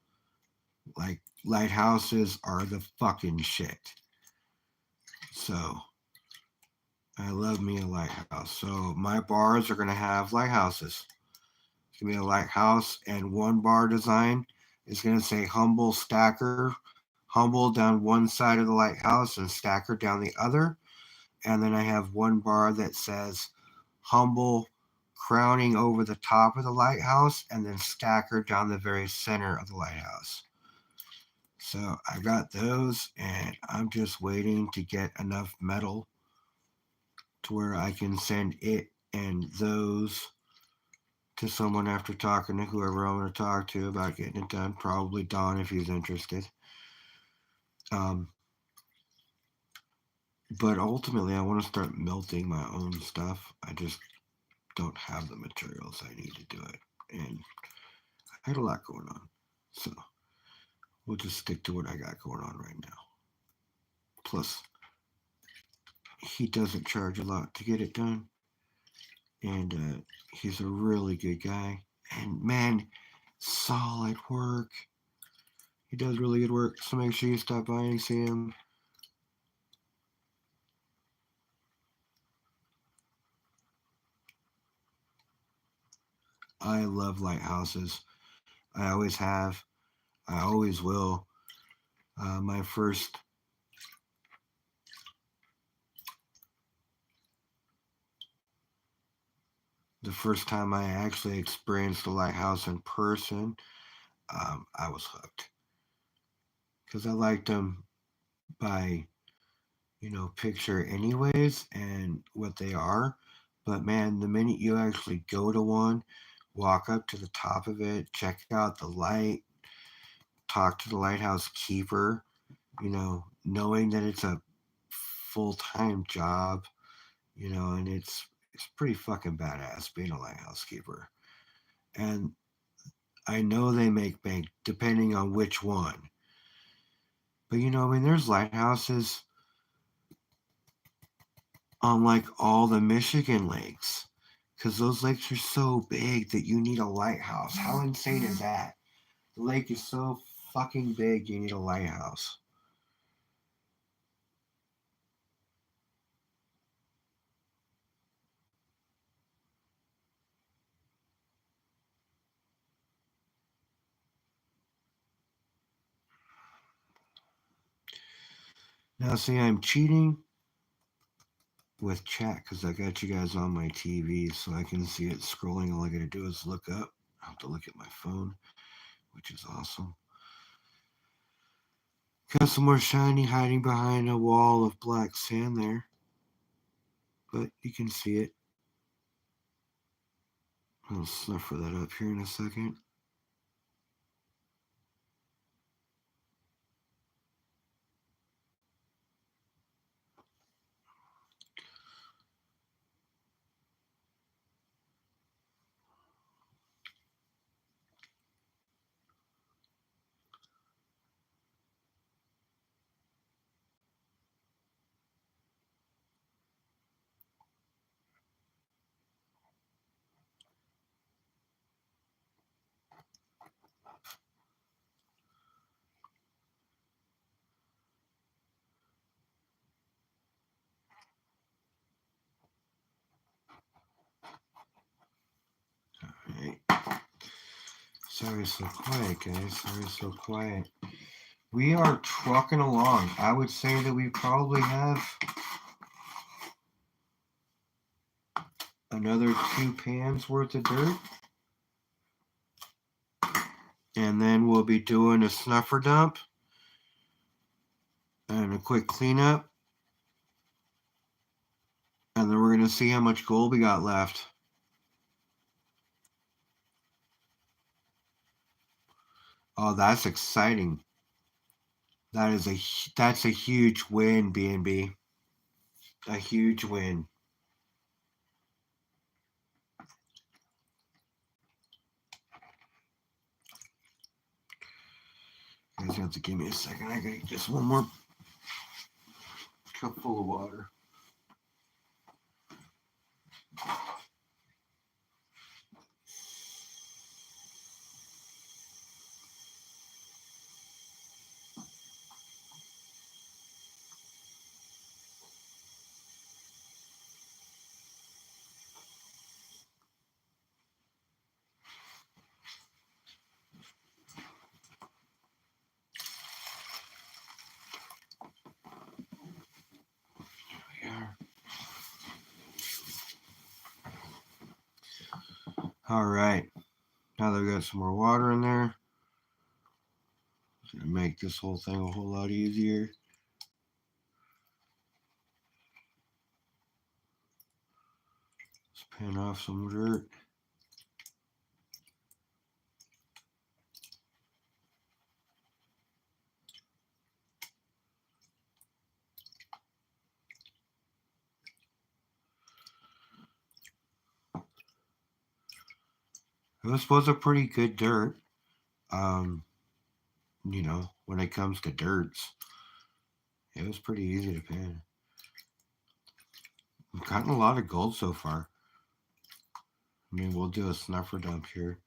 Like, lighthouses are the fucking shit. So I love me a lighthouse. So my bars are going to have lighthouses. It's going to be a lighthouse, and one bar design is going to say humble stacker, humble down one side of the lighthouse and stacker down the other. And then I have one bar that says humble crowning over the top of the lighthouse and then stacker down the very center of the lighthouse. So I got those, and I'm just waiting to get enough metal to where I can send it and those to someone after talking to whoever I'm going to talk to about getting it done. Probably Don if he's interested. Um, but ultimately, I want to start melting my own stuff. I just don't have the materials I need to do it. And I had a lot going on. So we'll just stick to what I got going on right now. Plus, he doesn't charge a lot to get it done. And he's a really good guy. And man, solid work. He does really good work. So make sure you stop by and see him. I love lighthouses. I always have. I always will. My first the first time I actually experienced a lighthouse in person, I was hooked because I liked them by picture anyways and what they are. But man, the minute you actually go to one, walk up to the top of it, check out the light, talk to the lighthouse keeper, knowing that it's a full-time job, and it's pretty fucking badass being a lighthouse keeper. And I know they make bank depending on which one. But there's lighthouses on like all the Michigan lakes. Because those lakes are so big that you need a lighthouse. How insane is that? The lake is so fucking big, you need a lighthouse. Now, see, I'm cheating with chat because I got you guys on my TV so I can see it scrolling. All I gotta do is look up. I have to look at my phone, which is awesome. Got some more shiny hiding behind a wall of black sand there, but you can see it. I'll snuffer that up here in a second. Alright. Sorry so quiet, guys. Sorry so quiet. We are trucking along. I would say that we probably have another 2 pans worth of dirt. And then we'll be doing a snuffer dump and a quick cleanup. And then we're going to see how much gold we got left. Oh, that's exciting. That's a huge win, B&B. A huge win. You guys have to give me a second. I gotta get just one more cup full of water. All right, now that we got some more water in there, it's gonna make this whole thing a whole lot easier. Let's pan off some dirt. This was a pretty good dirt. Um, when it comes to dirts, it was pretty easy to pan. We've gotten a lot of gold so far. I mean, we'll do a snuffer dump here,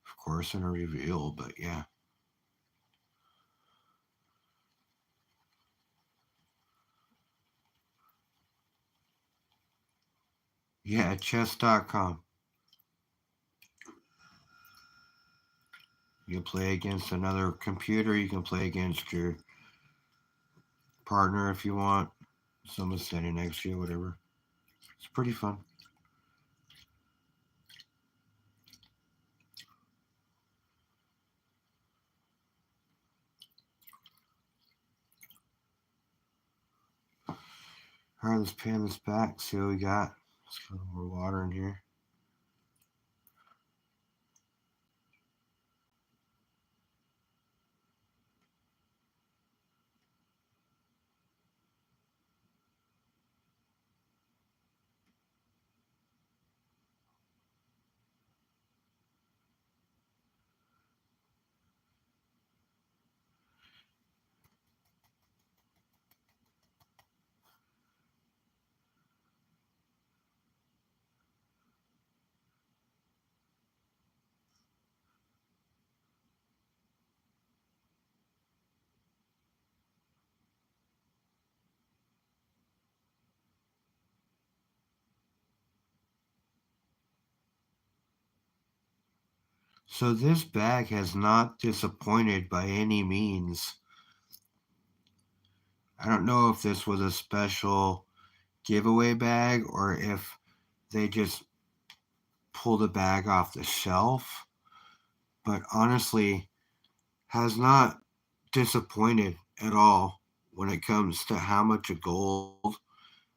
of course, and a reveal, but yeah. Yeah, chess.com. You can play against another computer. You can play against your partner if you want. Someone standing next to you, whatever. It's pretty fun. All right, let's pan this back. See what we got. Let's get a little more water in here. So this bag has not disappointed by any means. I don't know if this was a special giveaway bag or if they just pulled a bag off the shelf, but honestly has not disappointed at all when it comes to how much of gold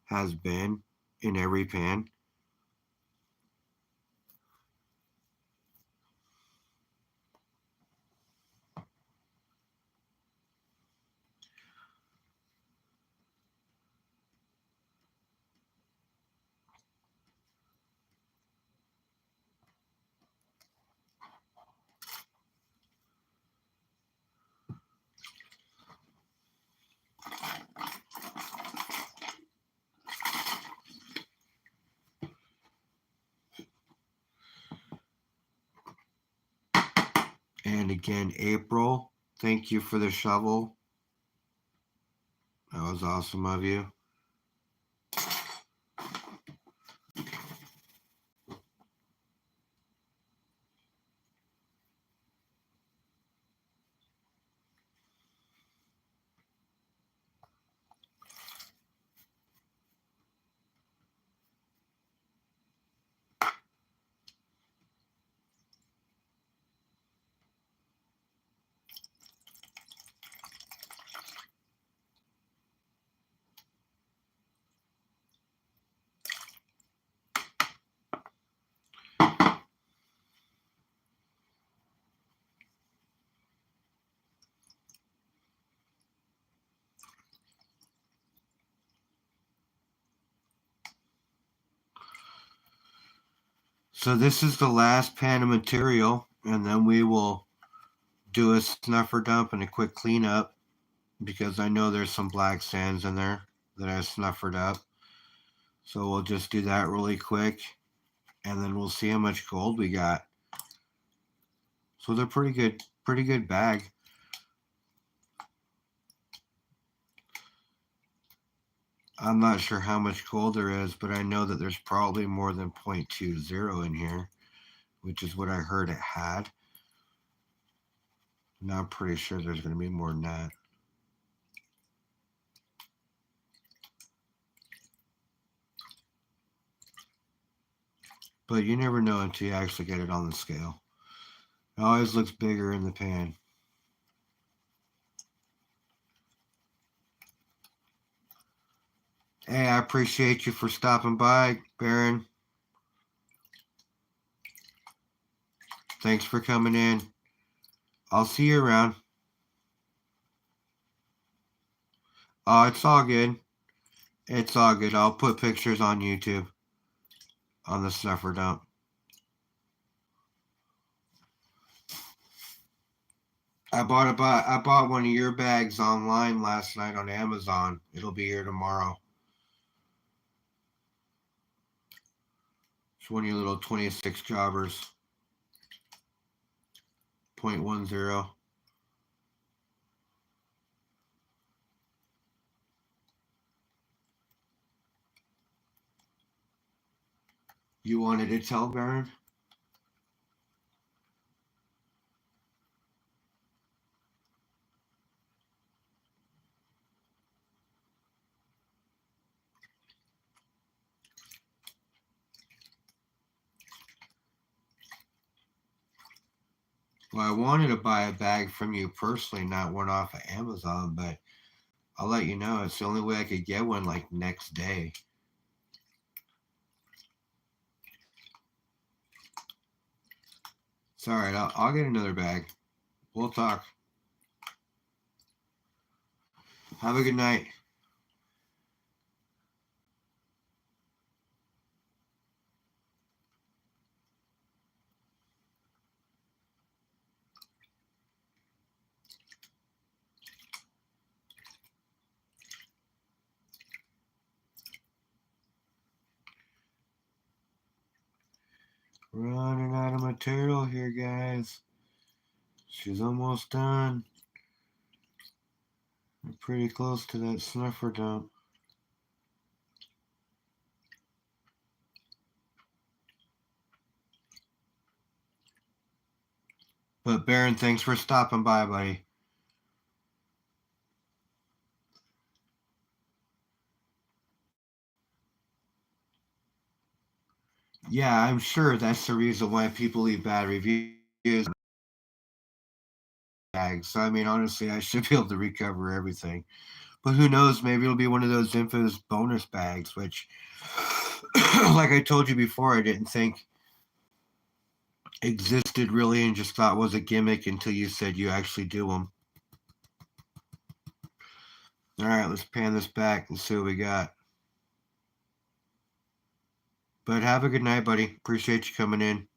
has been in every pan. And again, April, thank you for the shovel. That was awesome of you. So this is the last pan of material, and then we will do a snuffer dump and a quick cleanup because I know there's some black sands in there that I snuffered up. So we'll just do that really quick, and then we'll see how much gold we got. So they're pretty good bag. I'm not sure how much gold there is, but I know that there's probably more than 0.20 in here, which is what I heard it had. Now I'm pretty sure there's going to be more than that. But you never know until you actually get it on the scale. It always looks bigger in the pan. Hey, I appreciate you for stopping by, Baron. Thanks for coming in. I'll see you around. Oh, it's all good. It's all good. I'll put pictures on YouTube on the snuffer dump. I bought one of your bags online last night on Amazon. It'll be here tomorrow. It's one of your little 26 jobbers. 0.10. You wanted to tell Baron? Well, I wanted to buy a bag from you personally, not one off of Amazon, but I'll let you know. It's the only way I could get one like next day. It's all right. I'll get another bag. We'll talk. Have a good night. Running out of material here, guys. She's almost done. We're pretty close to that snuffer dump. But Baron, thanks for stopping by, buddy. Yeah, I'm sure that's the reason why people leave bad reviews. Bags. So I mean, honestly, I should be able to recover everything. But who knows? Maybe it'll be one of those infamous bonus bags, which, like I told you before, I didn't think existed really, and just thought was a gimmick until you said you actually do them. All right, let's pan this back and see what we got. But have a good night, buddy. Appreciate you coming in.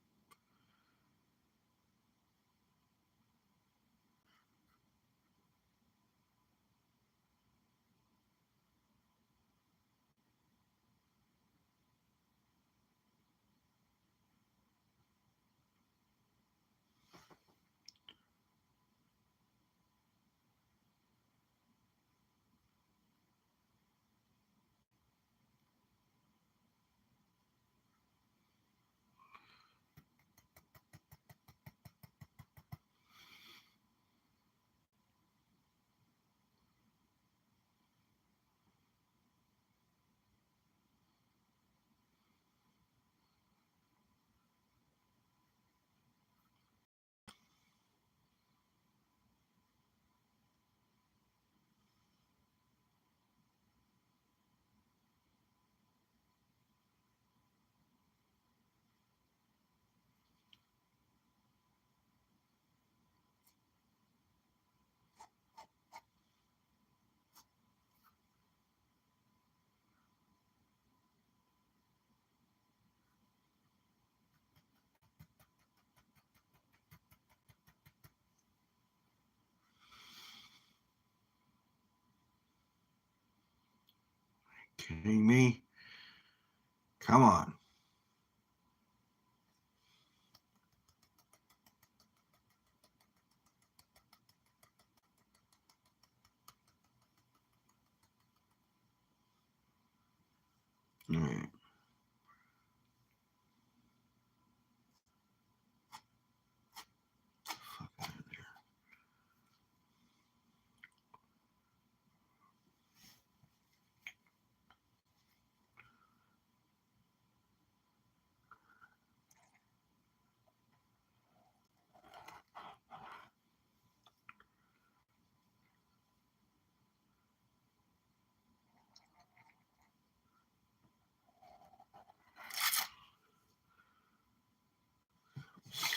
Kidding me? Come on. All right. Fuck out of there.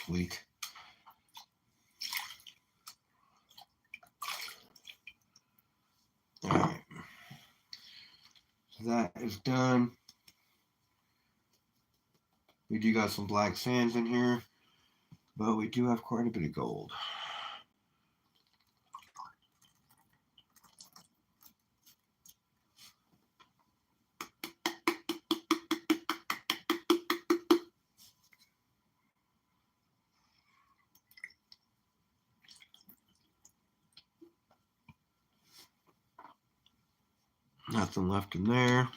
Sweet. All right. So that is done. We do got some black sands in here, but we do have quite a bit of gold. Nothing left in there.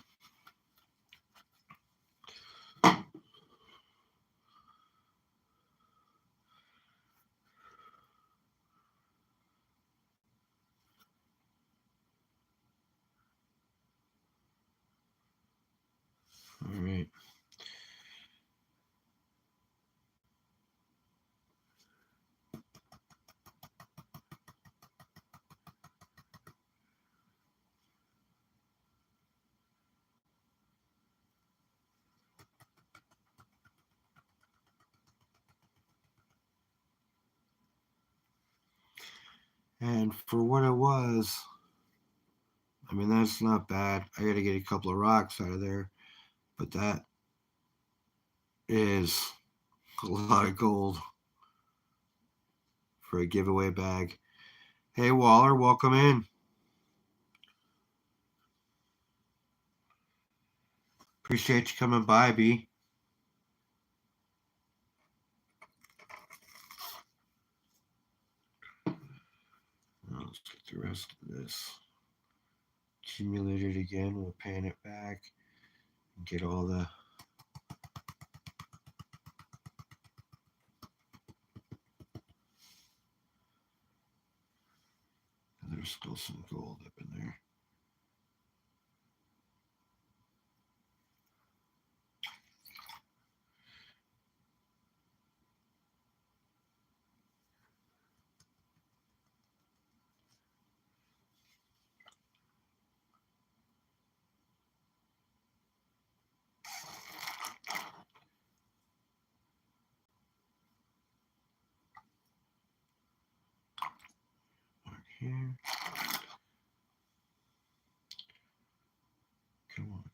All right. And for what it was, I mean, that's not bad. I got to get a couple of rocks out of there, but that is a lot of gold for a giveaway bag. Hey, Waller, welcome in. Appreciate you coming by, B. Let's get the rest of this accumulated again. We'll pan it back and get all the there's still some gold up in there. Here. Come on.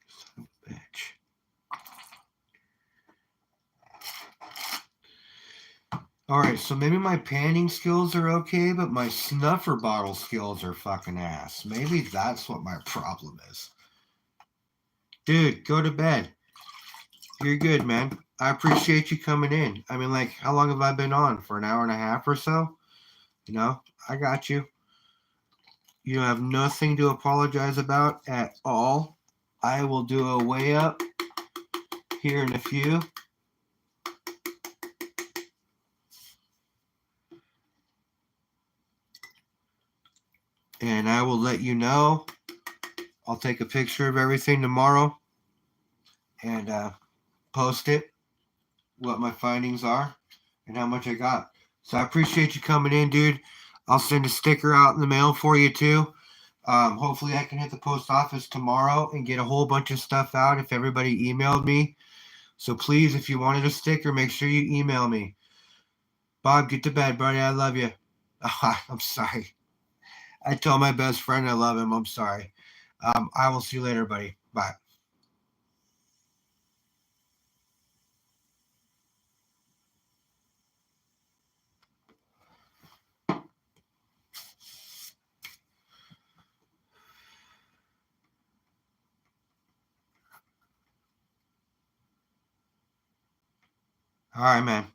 Son of a bitch. Alright, so maybe my panning skills are okay, but my snuffer bottle skills are fucking ass. Maybe that's what my problem is. Dude, go to bed. You're good, man. I appreciate you coming in. I mean, like, how long have I been on? For an hour and a half or so? You know, I got you. You have nothing to apologize about at all. I will do a way up here in a few. And I will let you know. I'll take a picture of everything tomorrow and post it, what my findings are and how much I got. So I appreciate you coming in, dude. I'll send a sticker out in the mail for you too. Hopefully I can hit the post office tomorrow and get a whole bunch of stuff out if everybody emailed me. So please, if you wanted a sticker, make sure you email me. Bob, get to bed, buddy. I love you. I'm sorry. I told my best friend I love him. I'm sorry. I will see you later, buddy. Bye. All right, man.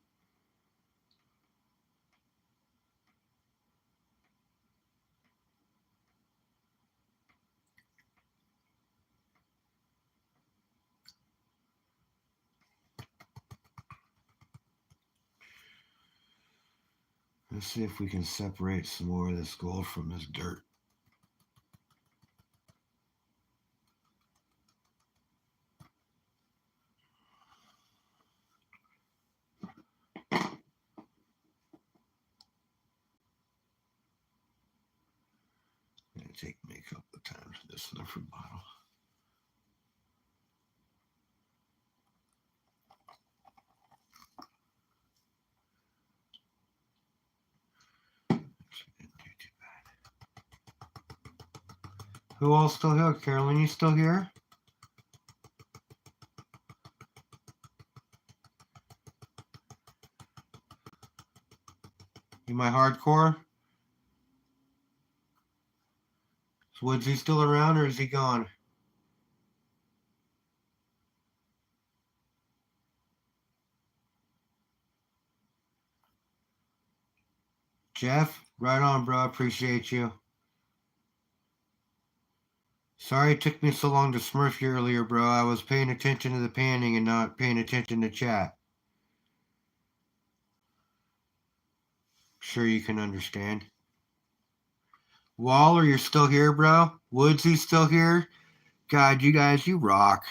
Let's see if we can separate some more of this gold from this dirt. Take me a couple of times this different bottle. Who all still here? Carolyn, you still here? You my hardcore? Is Woodsy still around or is he gone? Jeff, right on, bro. Appreciate you. Sorry it took me so long to smurf you earlier, bro. I was paying attention to the panning and not paying attention to chat. Sure you can understand. Waller, you're still here, bro? Woodsy's still here? God, you guys, you rock.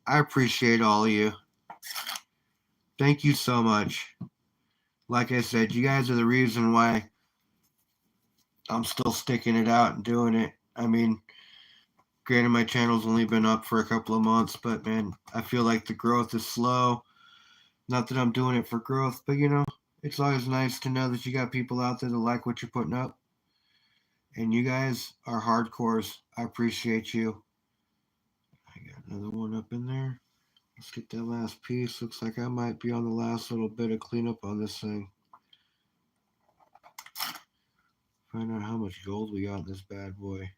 I appreciate all of you. Thank you so much. Like I said, you guys are the reason why I'm still sticking it out and doing it. I mean, granted, my channel's only been up for a couple of months, but man, I feel like the growth is slow. Not that I'm doing it for growth, but you know, it's always nice to know that you got people out there that like what you're putting up. And you guys are hardcores. I appreciate you. I got another one up in there. Let's get that last piece. Looks like I might be on the last little bit of cleanup on this thing. Find out how much gold we got in this bad boy.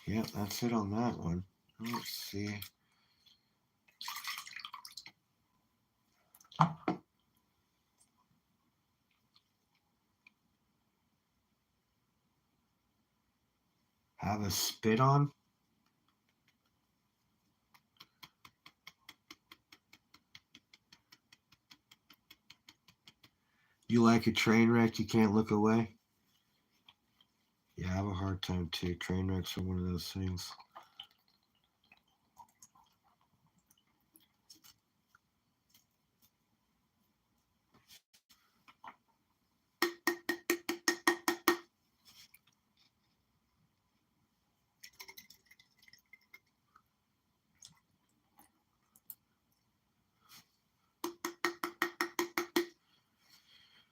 Yep, that's it on that one. Let's see. Have a spit on? You like a train wreck, you can't look away? Yeah, I have a hard time too. Train wrecks are one of those things.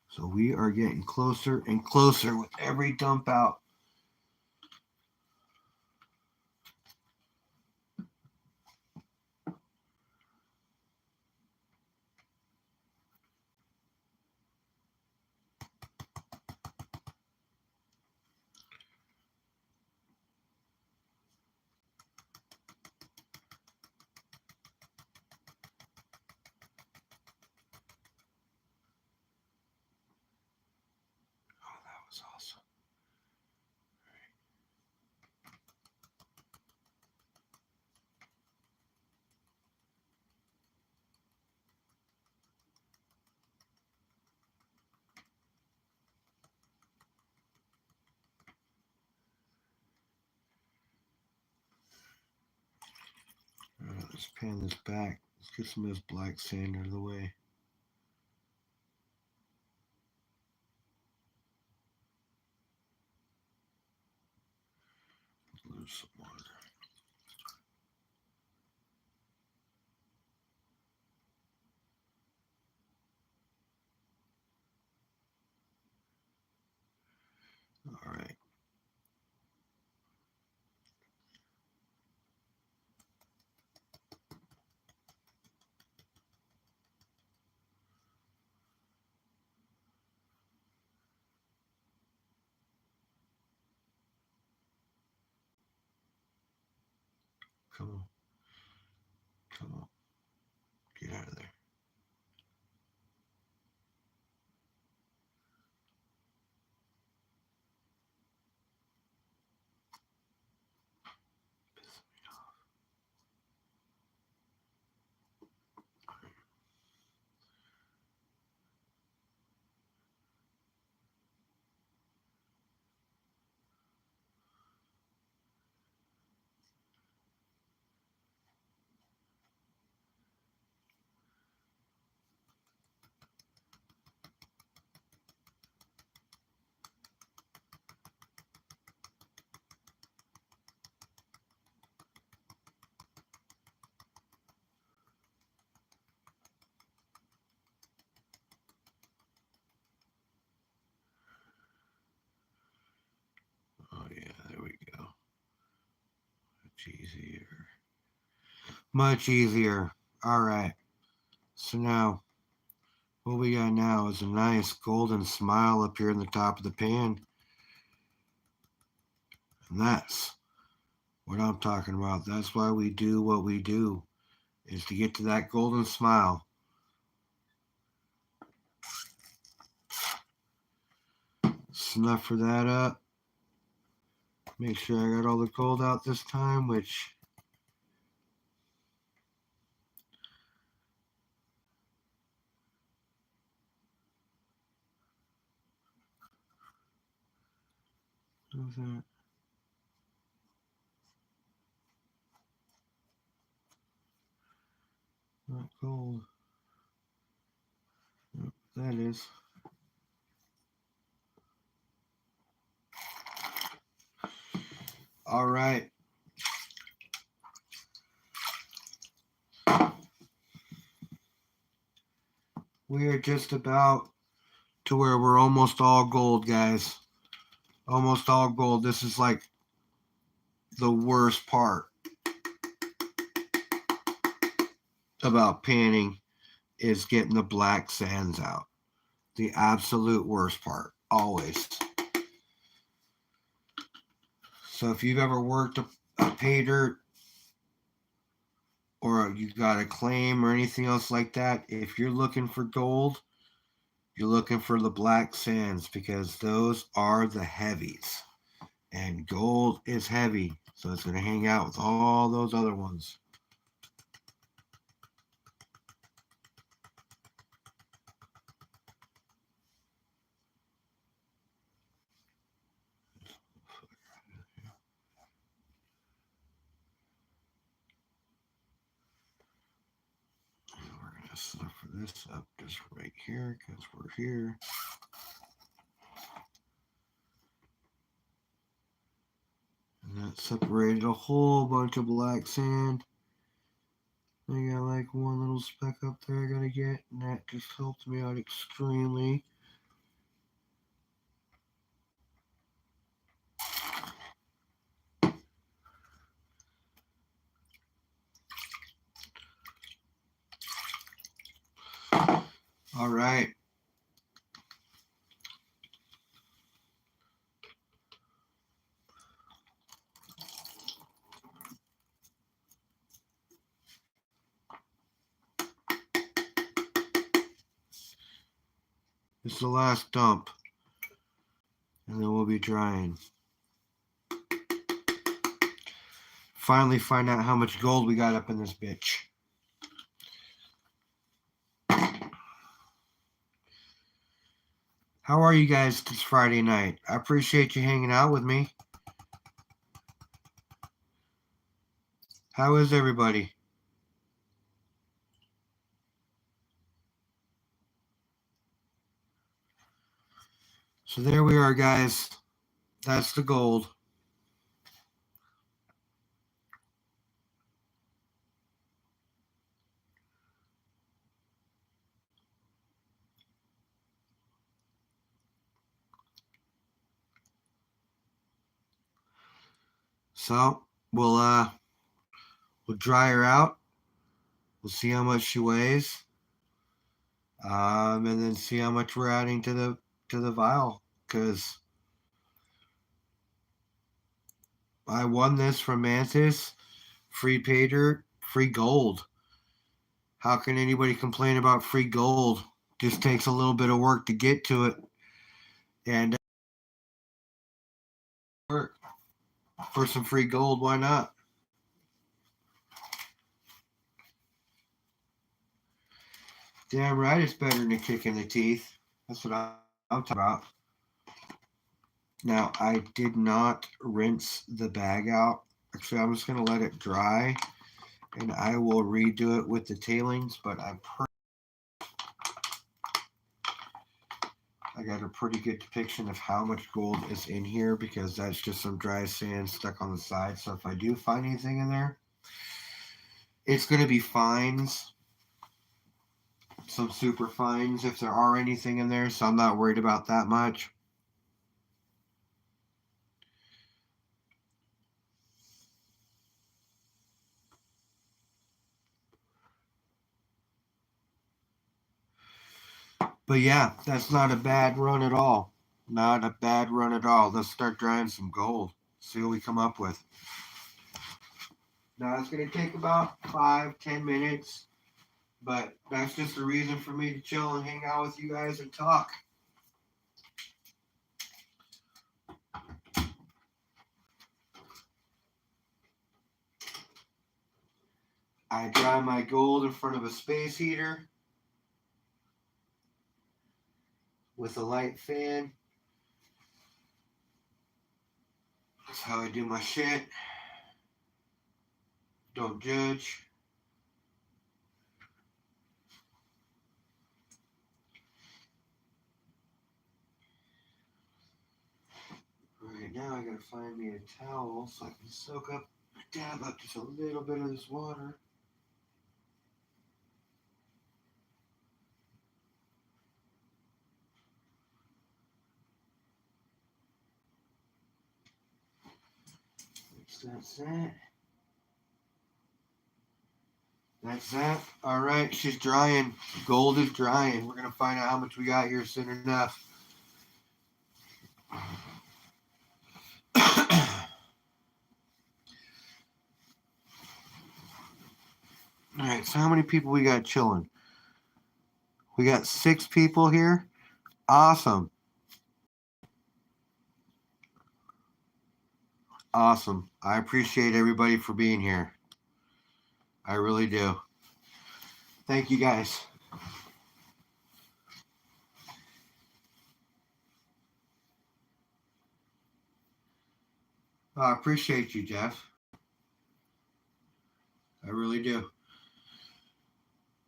So we are getting closer and closer with every dump out. Oh, that was awesome. All right, let's pan this back. Let's get some of this black sand out of the way. Lose some water. All right. Come on. Come on. Get out of there. Much easier. All right. So now, what we got now is a nice golden smile up here in the top of the pan. And that's what I'm talking about. That's why we do what we do, is to get to that golden smile. Snuffer that up. Make sure I got all the gold out this time, which was that? Not gold. Nope, that is. All right. We are just about to where we're almost all gold, guys. Almost all gold. This is like the worst part about panning is getting the black sands out. The absolute worst part, always. So if you've ever worked a pay dirt or you got a claim or anything else like that, if you're looking for gold, you're looking for the black sands because those are the heavies. And gold is heavy, so it's going to hang out with all those other ones. We're going to suffer this up just right here because we're here. And that separated a whole bunch of black sand. I got like one little speck up there I gotta get, and that just helped me out extremely. All right. It's the last dump. And then we'll be drying. Finally find out how much gold we got up in this bitch. How are you guys this Friday night? I appreciate you hanging out with me. How is everybody? So there we are, guys. That's the gold. So we'll dry her out. We'll see how much she weighs. And then see how much we're adding to the vial. Because I won this from Mantis. Free pay dirt, free gold. How can anybody complain about free gold? Just takes a little bit of work to get to it. And work for some free gold, why not? Damn right it's better than a kick in the teeth. That's what I'm talking about. Now, I did not rinse the bag out. Actually, I'm just going to let it dry, and I will redo it with the tailings, but I got a pretty good depiction of how much gold is in here because that's just some dry sand stuck on the side. So if I do find anything in there, it's going to be fines, some super fines if there are anything in there. So I'm not worried about that much. But yeah, that's not a bad run at all. Not a bad run at all. Let's start drying some gold. See what we come up with. Now it's going to take about 5-10 minutes, but that's just a reason for me to chill and hang out with you guys and talk. I dry my gold in front of a space heater with a light fan. That's how I do my shit. Don't judge. Right now I gotta find me a towel so I can soak up, dab up just a little bit of this water. That's that. That's that. All right, she's drying. Gold is drying. We're gonna find out how much we got here soon enough. All right, so how many people we got chilling? We got 6 people here. Awesome. Awesome. I appreciate everybody for being here. I really do. Thank you guys. I appreciate you, Jeff. I really do.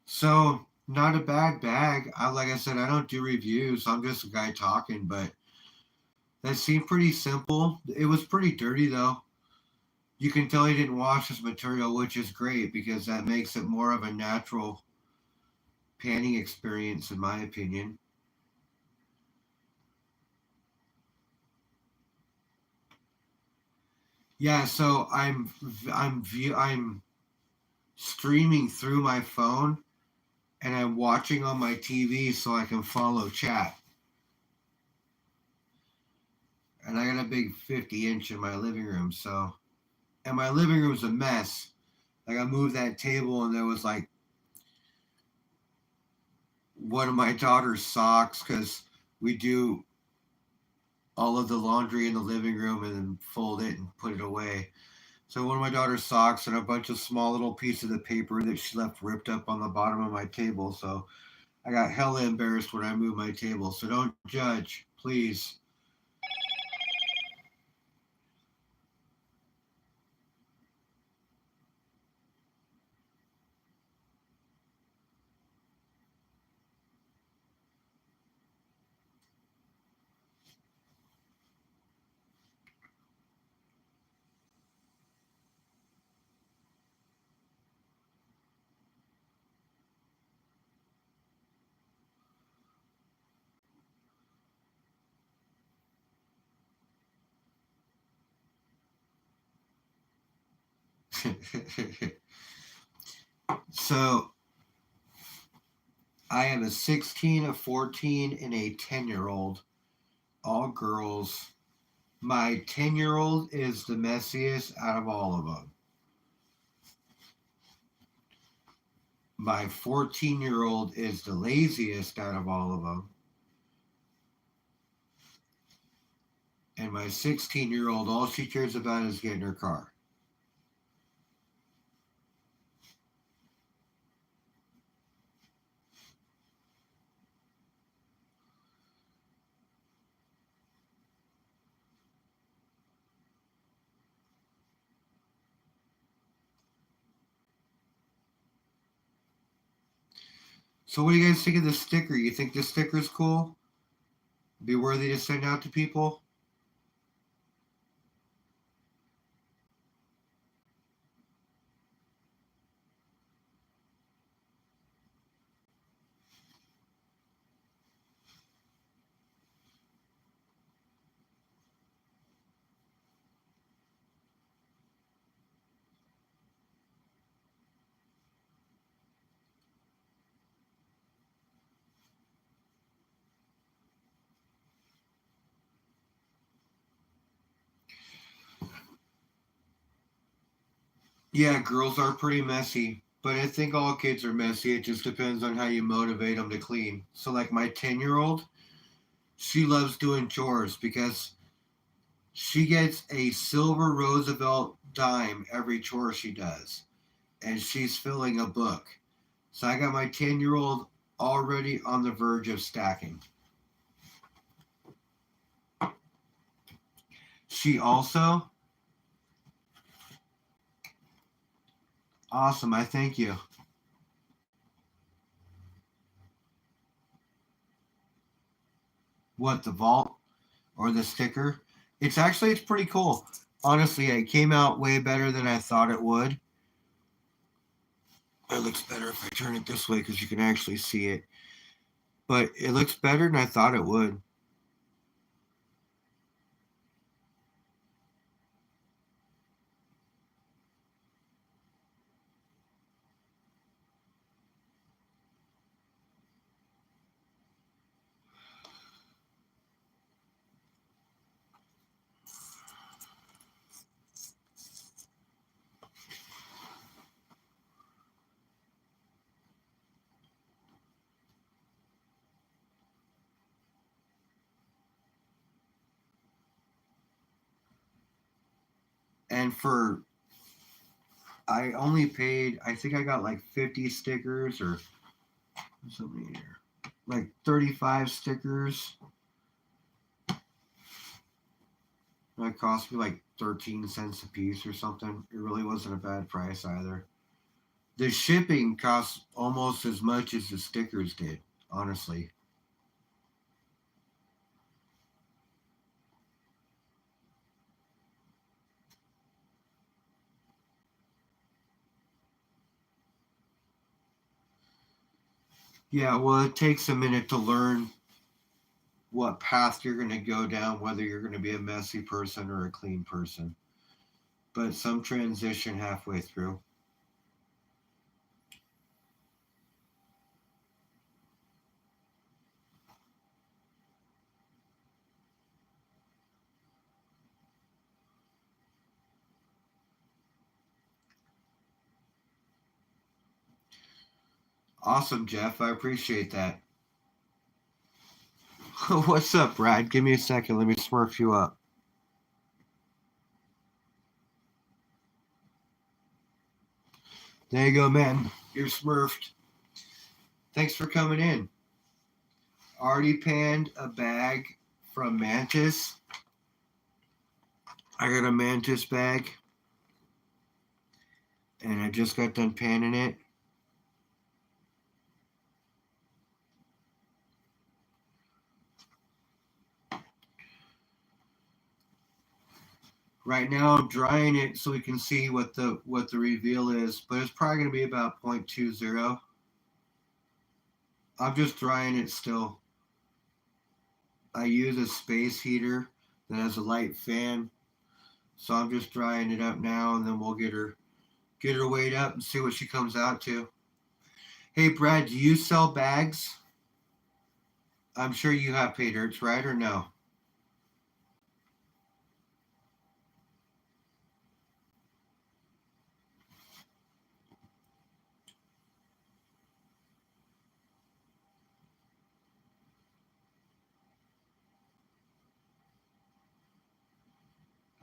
So, not a bad bag. Like I said, I don't do reviews. I'm just a guy talking, but that seemed pretty simple. It was pretty dirty, though. You can tell he didn't wash his material, which is great because that makes it more of a natural panning experience, in my opinion. Yeah, so I'm streaming through my phone and I'm watching on my TV so I can follow chat. And I got a big 50-inch in my living room, so and my living room's a mess. Like I moved that table and there was like one of my daughter's socks because we do all of the laundry in the living room and then fold it and put it away. So one of my daughter's socks and a bunch of small little pieces of paper that she left ripped up on the bottom of my table. So I got hella embarrassed when I moved my table. So don't judge, please. So I have a 16, a 14, and a 10-year-old, all girls. My 10-year-old is the messiest out of all of them. My 14-year-old is the laziest out of all of them. And my 16-year-old, all she cares about is getting her car. So what do you guys think of the sticker? You think this sticker's cool? Be worthy to send out to people? Yeah, girls are pretty messy, but I think all kids are messy. It just depends on how you motivate them to clean. So, like my 10-year-old, she loves doing chores because she gets a silver Roosevelt dime every chore she does, and she's filling a book. So, I got my 10-year-old already on the verge of stacking. She also, awesome, I thank you. What, the vault or the sticker? It's pretty cool. Honestly, it came out way better than I thought it would. It looks better if I turn it this way because you can actually see it. But it looks better than I thought it would. And for I only paid, I think I got like 50 stickers or something here, like 35 stickers. That cost me like 13 cents a piece or something. It really wasn't a bad price either. The shipping cost almost as much as the stickers did, honestly. Yeah, well, it takes a minute to learn what path you're going to go down, whether you're going to be a messy person or a clean person. But some transition halfway through. Awesome, Jeff. I appreciate that. What's up, Brad? Give me a second. Let me smurf you up. There you go, man. You're smurfed. Thanks for coming in. Already panned a bag from Mantis. I got a Mantis bag, and I just got done panning it. Right now, I'm drying it so we can see what the reveal is, but it's probably going to be about 0.20. I'm just drying it still. I use a space heater that has a light fan, so I'm just drying it up now, and then we'll get her weighed up and see what she comes out to. Hey, Brad, do you sell bags? I'm sure you have pay dirts, right, or no?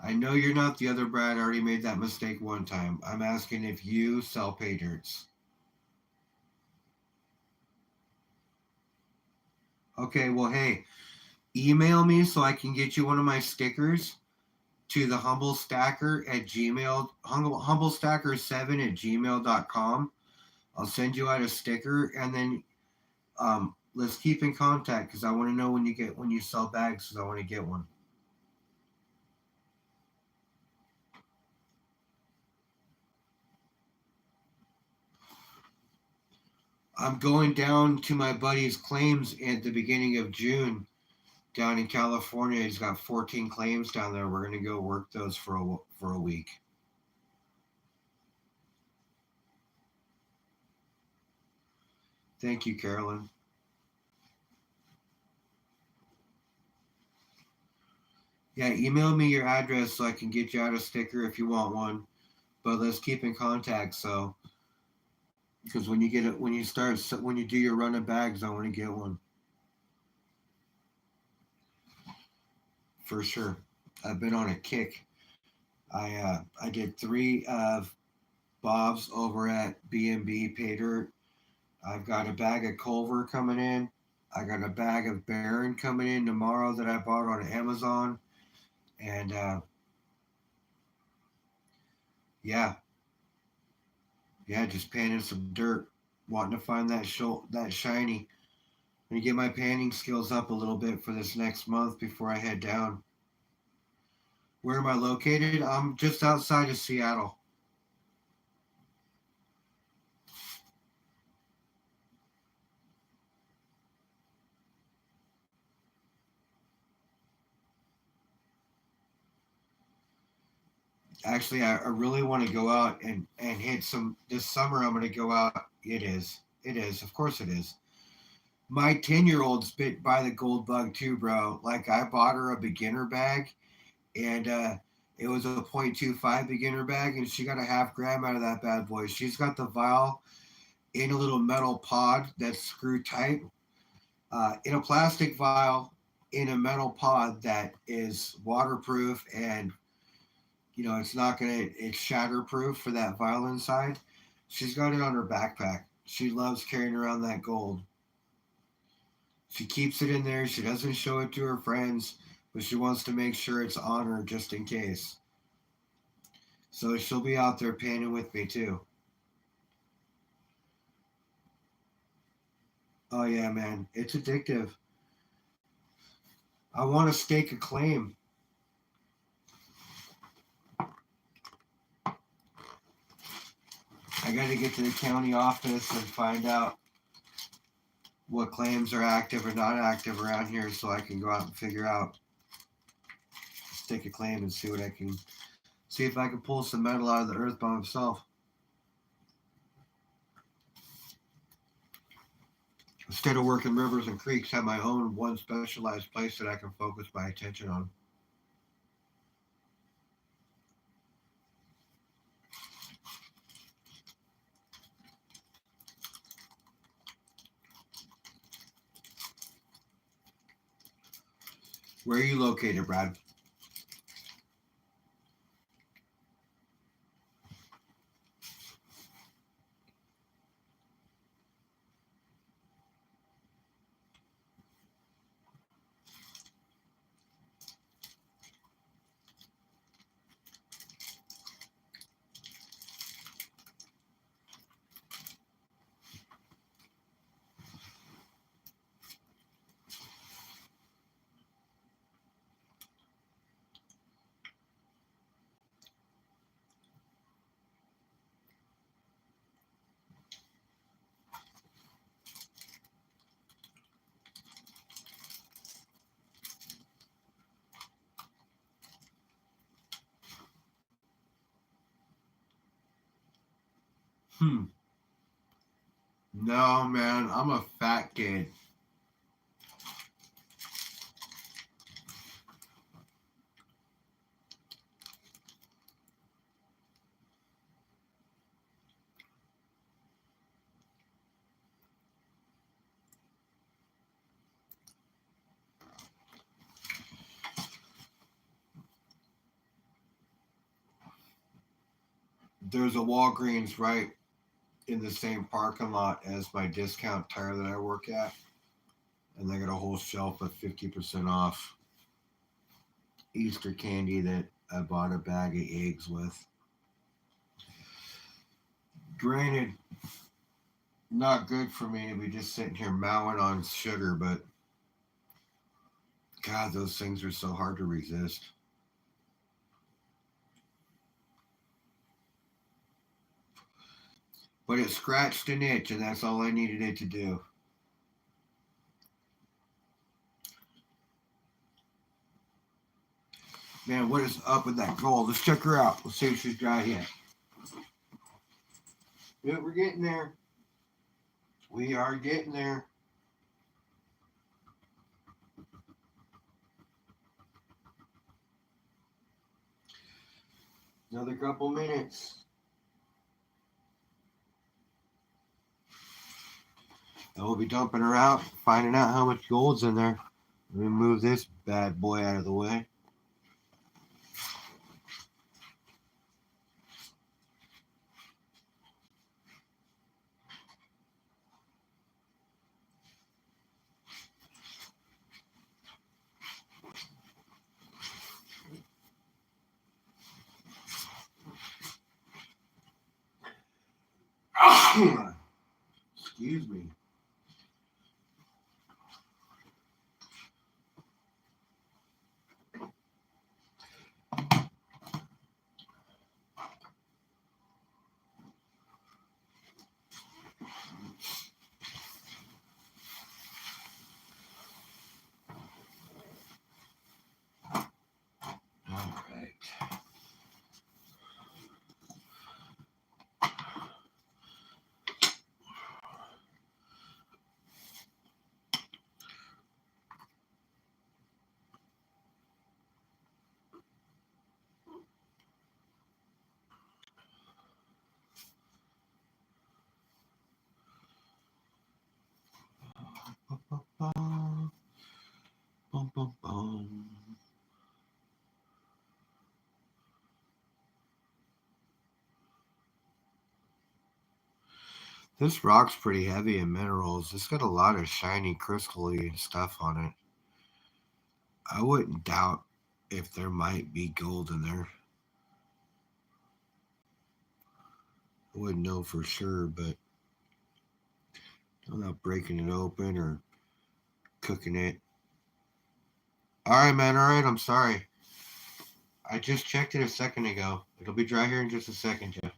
I know you're not the other Brad. I already made that mistake one time. I'm asking if you sell pay dirts. Okay, well, hey, email me so I can get you one of my stickers to the humble stacker at gmail humblestacker7 at gmail.com. I'll send you out a sticker, and then let's keep in contact because I want to know when you sell bags because I want to get one. I'm going down to my buddy's claims at the beginning of June down in California. He's got 14 claims down there. We're going to go work those for a week. Thank you, Carolyn. Yeah, email me your address so I can get you out a sticker if you want one. but let's keep in contact. So, because when you get it, when you do your run of bags, I want to get one for sure. I've been on a kick. I did 3 bobs over at B&B Pay Dirt. I've got a bag of Culver coming in. I got a bag of Baron coming in tomorrow that I bought on Amazon. And yeah, yeah, just panning some dirt, wanting to find that shiny. I'm gonna get my panning skills up a little bit for this next month before I head down. Where am I located? I'm just outside of Seattle. Actually, I really want to go out and hit some this summer. I'm going to go out. It is. It is. Of course it is. My 10-year-old's bit by the gold bug too, bro. Like I bought her a beginner bag and it was a .25 beginner bag and she got a half gram out of that bad boy. She's got the vial in a little metal pod that's screwed tight, in a plastic vial in a metal pod that is waterproof and it's not gonna it's shatterproof for that vial inside. She's got it on her backpack. She loves carrying around that gold. She keeps it in there. She doesn't show it to her friends, but she wants to make sure it's on her just in case. So she'll be out there panning with me too. Oh yeah, man, it's addictive. I want to stake a claim. I got to get to the county office and find out what claims are active or not active around here so I can go out and figure out, stake a claim and see what I can, see if I can pull some metal out of the earth by myself. Instead of working rivers and creeks, have my own one specialized place that I can focus my attention on. Where are you located, Brad? Hmm. No, man, I'm a fat kid. There's a Walgreens right in the same parking lot as my discount tire that I work at, and they got a whole shelf of 50% off Easter candy that I bought a bag of eggs with. Granted, not good for me to be just sitting here mowing on sugar, but God, those things are so hard to resist. But it scratched an itch, and that's all I needed it to do. Man, what is up with that gold? Let's check her out. Let's see if she's dry yet. Yeah, we're getting there. We are getting there. Another couple minutes. And we'll be dumping her out, finding out how much gold's in there. Let me move this bad boy out of the way. Excuse me. All right. Bum, bum, bum, bum. This rock's pretty heavy in minerals. It's got a lot of shiny, crystally stuff on it. I wouldn't doubt if there might be gold in there. I wouldn't know for sure, but I'm not breaking it open or cooking it. All right, man. All right. I'm sorry. I just checked it a second ago. It'll be dry here in just a second, Jeff.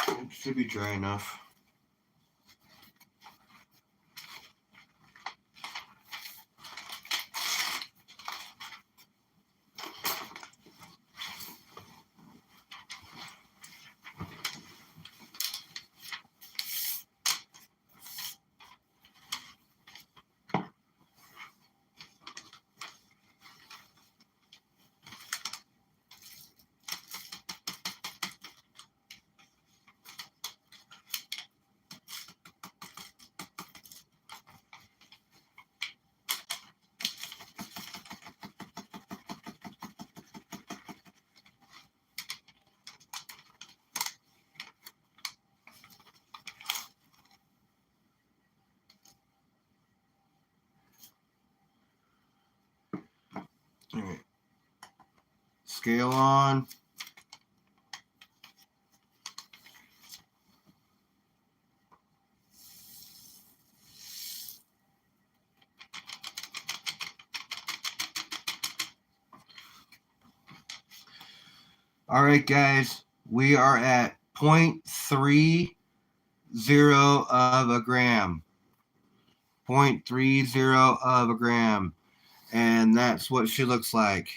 It should be dry enough. All right. Scale on. All right, guys. We are at 0.30 of a gram. 0.30 of a gram. And that's what she looks like.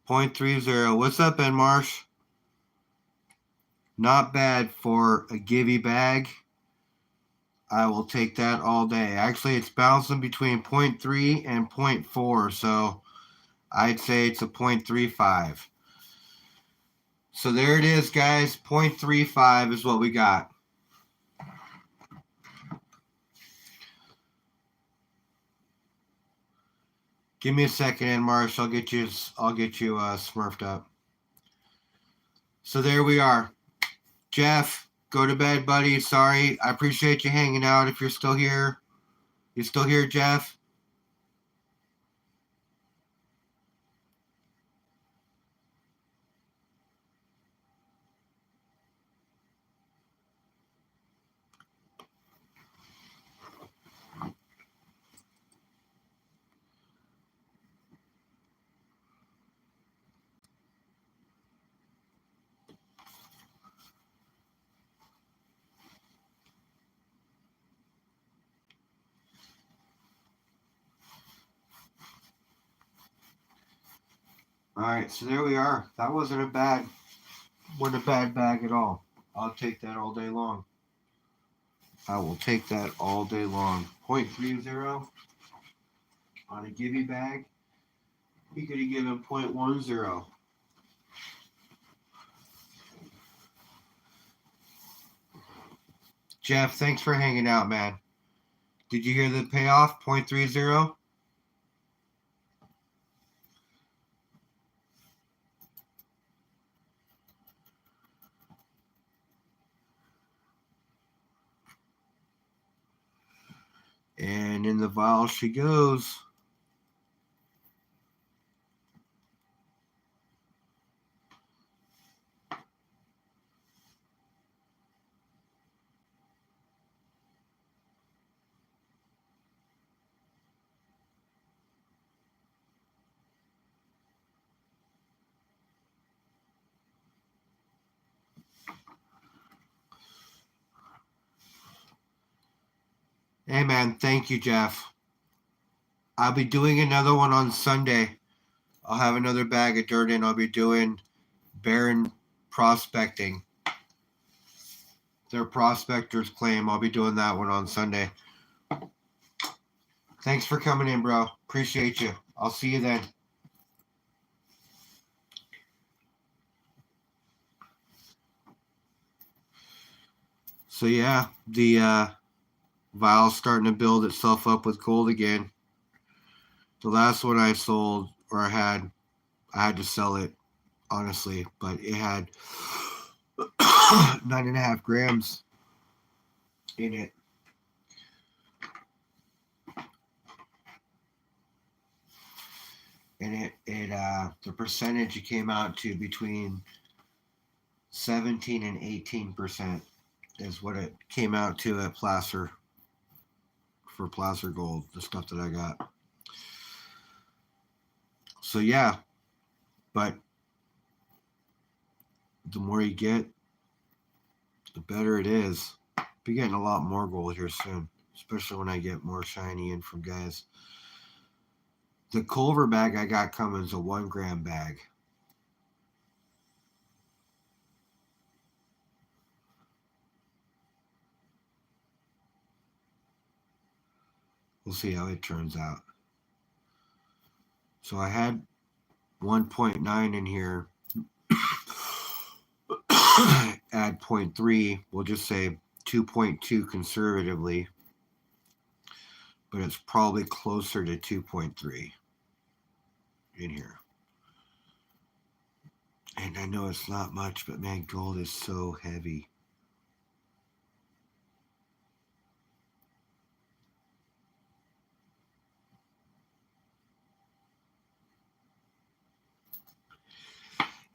.30. What's up, Ben Marsh? Not bad for a givey bag. I will take that all day. Actually, it's bouncing between 0.3 and 0.4, so I'd say it's a 0.35. So there it is, guys. 0.35 is what we got. Give me a second, Marsh. I'll get you smurfed up. So there we are. Jeff, go to bed, buddy. Sorry. I appreciate you hanging out if you're still here. You still here, Jeff? right, so there we are. That wasn't a bad bag at all. I'll take that all day long. I will take that all day long. 0.30 on a Gibby bag. You could have given 0.10. Jeff, thanks for hanging out, man. Did you hear the payoff? 0.30? And in the vial she goes. Hey, man, thank you, Jeff. I'll be doing another one on Sunday. I'll have another bag of dirt in. I'll be doing Baron prospecting. Their prospector's claim. I'll be doing that one on Sunday. Thanks for coming in, bro. Appreciate you. I'll see you then. So yeah, the vial's starting to build itself up with gold again. The last one I sold, or I had to sell it, honestly, but it had 9.5 grams in it. And the percentage it came out to between 17 and 18% is what it came out to at Placer, for Placer Gold, the stuff that I got. So yeah, but the more you get, the better it is. Be getting a lot more gold here soon, especially when I get more shiny in from guys. The Culver bag I got coming is a 1 gram bag. We'll see how it turns out. So I had 1.9 in here. Add 0.3, we'll just say 2.2 conservatively, but it's probably closer to 2.3 in here. And I know it's not much, but man, gold is so heavy.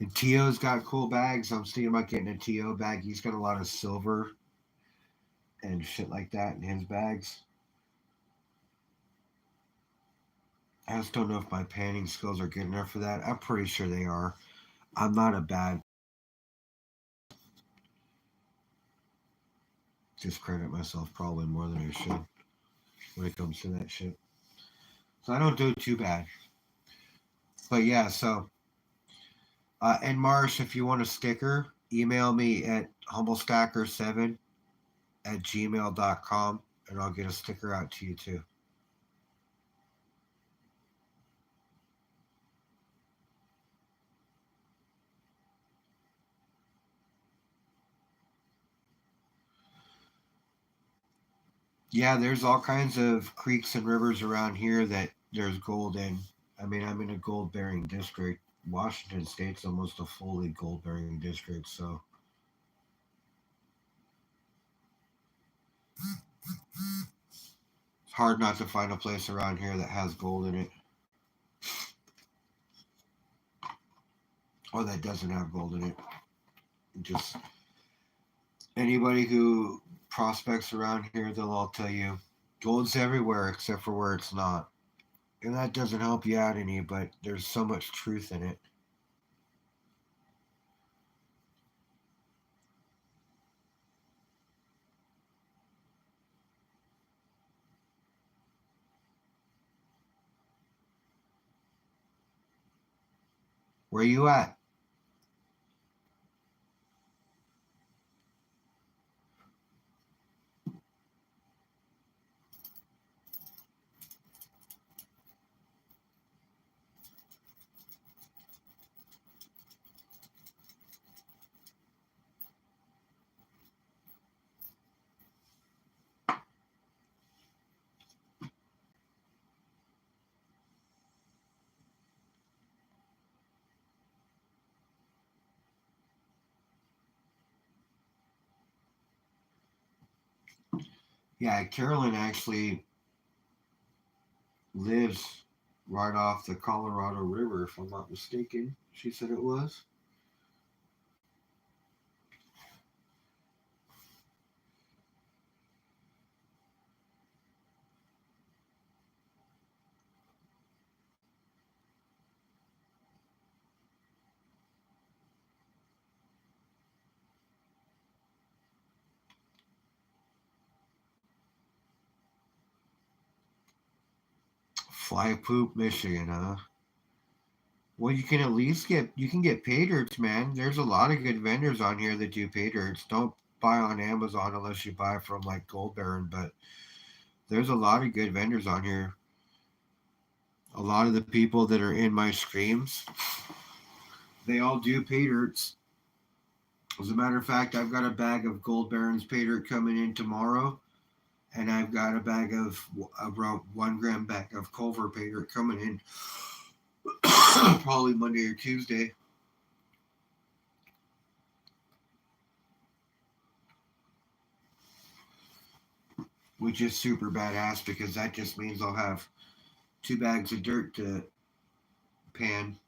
And T.O.'s got cool bags. I'm thinking about getting a T.O. bag. He's got a lot of silver and shit like that in his bags. I just don't know if my panning skills are good enough for that. I'm pretty sure they are. I'm not a bad. Discredit myself probably more than I should when it comes to that shit. So I don't do too bad. But yeah, so and Marsh, if you want a sticker, email me at humblestacker7@gmail.com and I'll get a sticker out to you too. Yeah, there's all kinds of creeks and rivers around here that there's gold in. I mean, I'm in a gold bearing district. Washington State's almost a fully gold bearing district, so. It's hard not to find a place around here that has gold in it. Or that doesn't have gold in it. Just anybody who prospects around here, they'll all tell you gold's everywhere except for where it's not. And that doesn't help you out any, but there's so much truth in it. Where you at? Yeah, Carolyn actually lives right off the Colorado River, if I'm not mistaken. She said it was. Fly Poop, Michigan, huh? Well, you can at least get pay dirts, man. There's a lot of good vendors on here that do pay dirts. Don't buy on Amazon unless you buy from like Gold Baron, but there's a lot of good vendors on here. A lot of the people that are in my streams, they all do pay dirts. As a matter of fact, I've got a bag of Gold Baron's pay dirt coming in tomorrow, and I've got a bag of around 1 gram bag of Culver pay dirt coming in probably Monday or Tuesday. Which is super badass because that just means I'll have 2 bags of dirt to pan.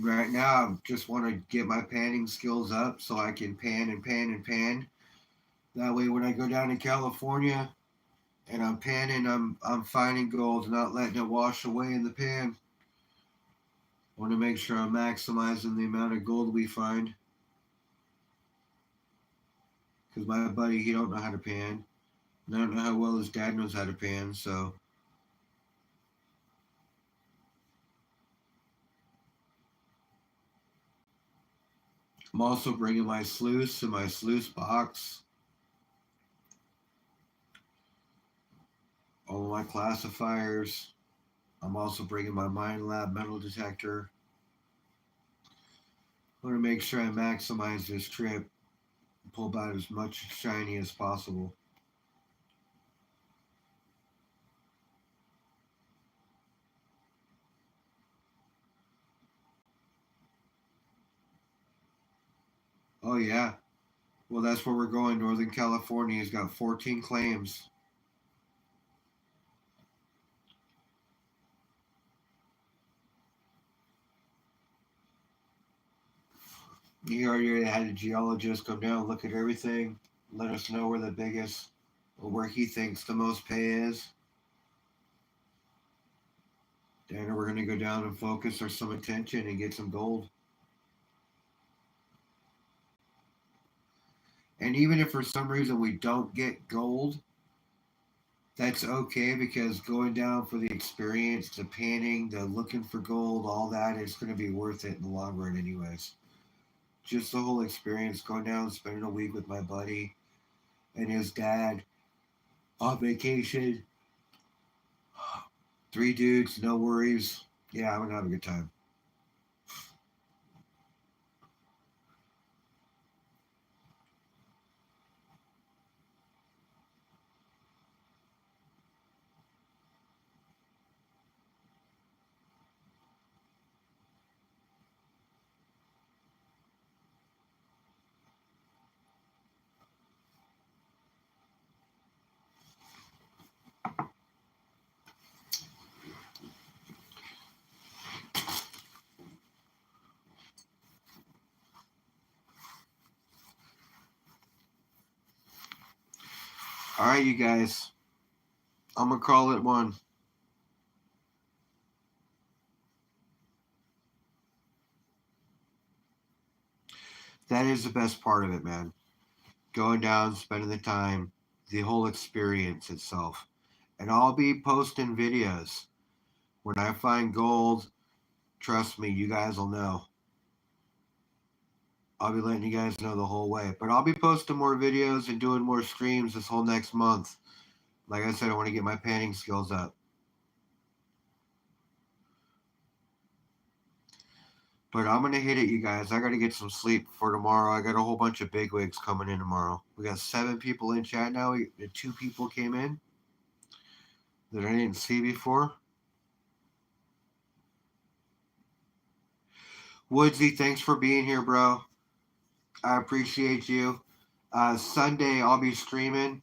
Right now, I just want to get my panning skills up so I can pan and pan and pan. That way, when I go down to California and I'm panning, I'm finding gold, not letting it wash away in the pan. I want to make sure I'm maximizing the amount of gold we find. Because my buddy, he don't know how to pan. And I don't know how well his dad knows how to pan, so I'm also bringing my sluice and my sluice box, all of my classifiers. I'm also bringing my Mine Lab metal detector. I want to make sure I maximize this trip and pull out as much shiny as possible. Oh, yeah. Well, that's where we're going. Northern California's got 14 claims. He already had a geologist come down, look at everything, let us know where the biggest, or where he thinks the most pay is. Then we're going to go down and focus our some attention and get some gold. And even if for some reason we don't get gold, that's okay because going down for the experience, the panning, the looking for gold, all that is going to be worth it in the long run, anyways. Just the whole experience, going down, spending a week with my buddy and his dad on vacation. 3 dudes, no worries. Yeah, I'm going to have a good time. All right, you guys. I'm going to call it one. That is the best part of it, man. Going down, spending the time, the whole experience itself. And I'll be posting videos. When I find gold, trust me, you guys will know. I'll be letting you guys know the whole way. But I'll be posting more videos and doing more streams this whole next month. Like I said, I want to get my panning skills up. But I'm going to hit it, you guys. I got to get some sleep for tomorrow. I got a whole bunch of bigwigs coming in tomorrow. We got 7 people in chat now. 2 people came in that I didn't see before. Woodsy, thanks for being here, bro. I appreciate you. Sunday, I'll be streaming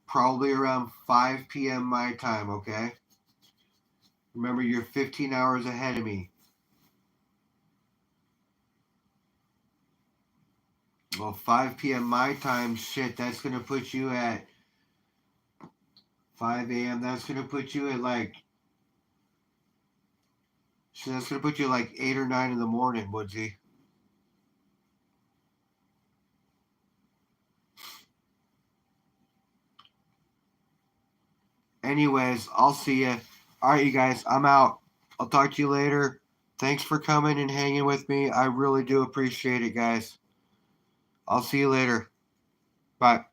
probably around 5 p.m. my time, okay? Remember, you're 15 hours ahead of me. Well, 5 p.m. my time, shit, that's going to put you at 5 a.m. That's going to put you at like, shit, that's going to put you at like 8 or 9 in the morning, Woodsy. Anyways, I'll see you. All right, you guys, I'm out. I'll talk to you later. Thanks for coming and hanging with me. I really do appreciate it, guys. I'll see you later. Bye.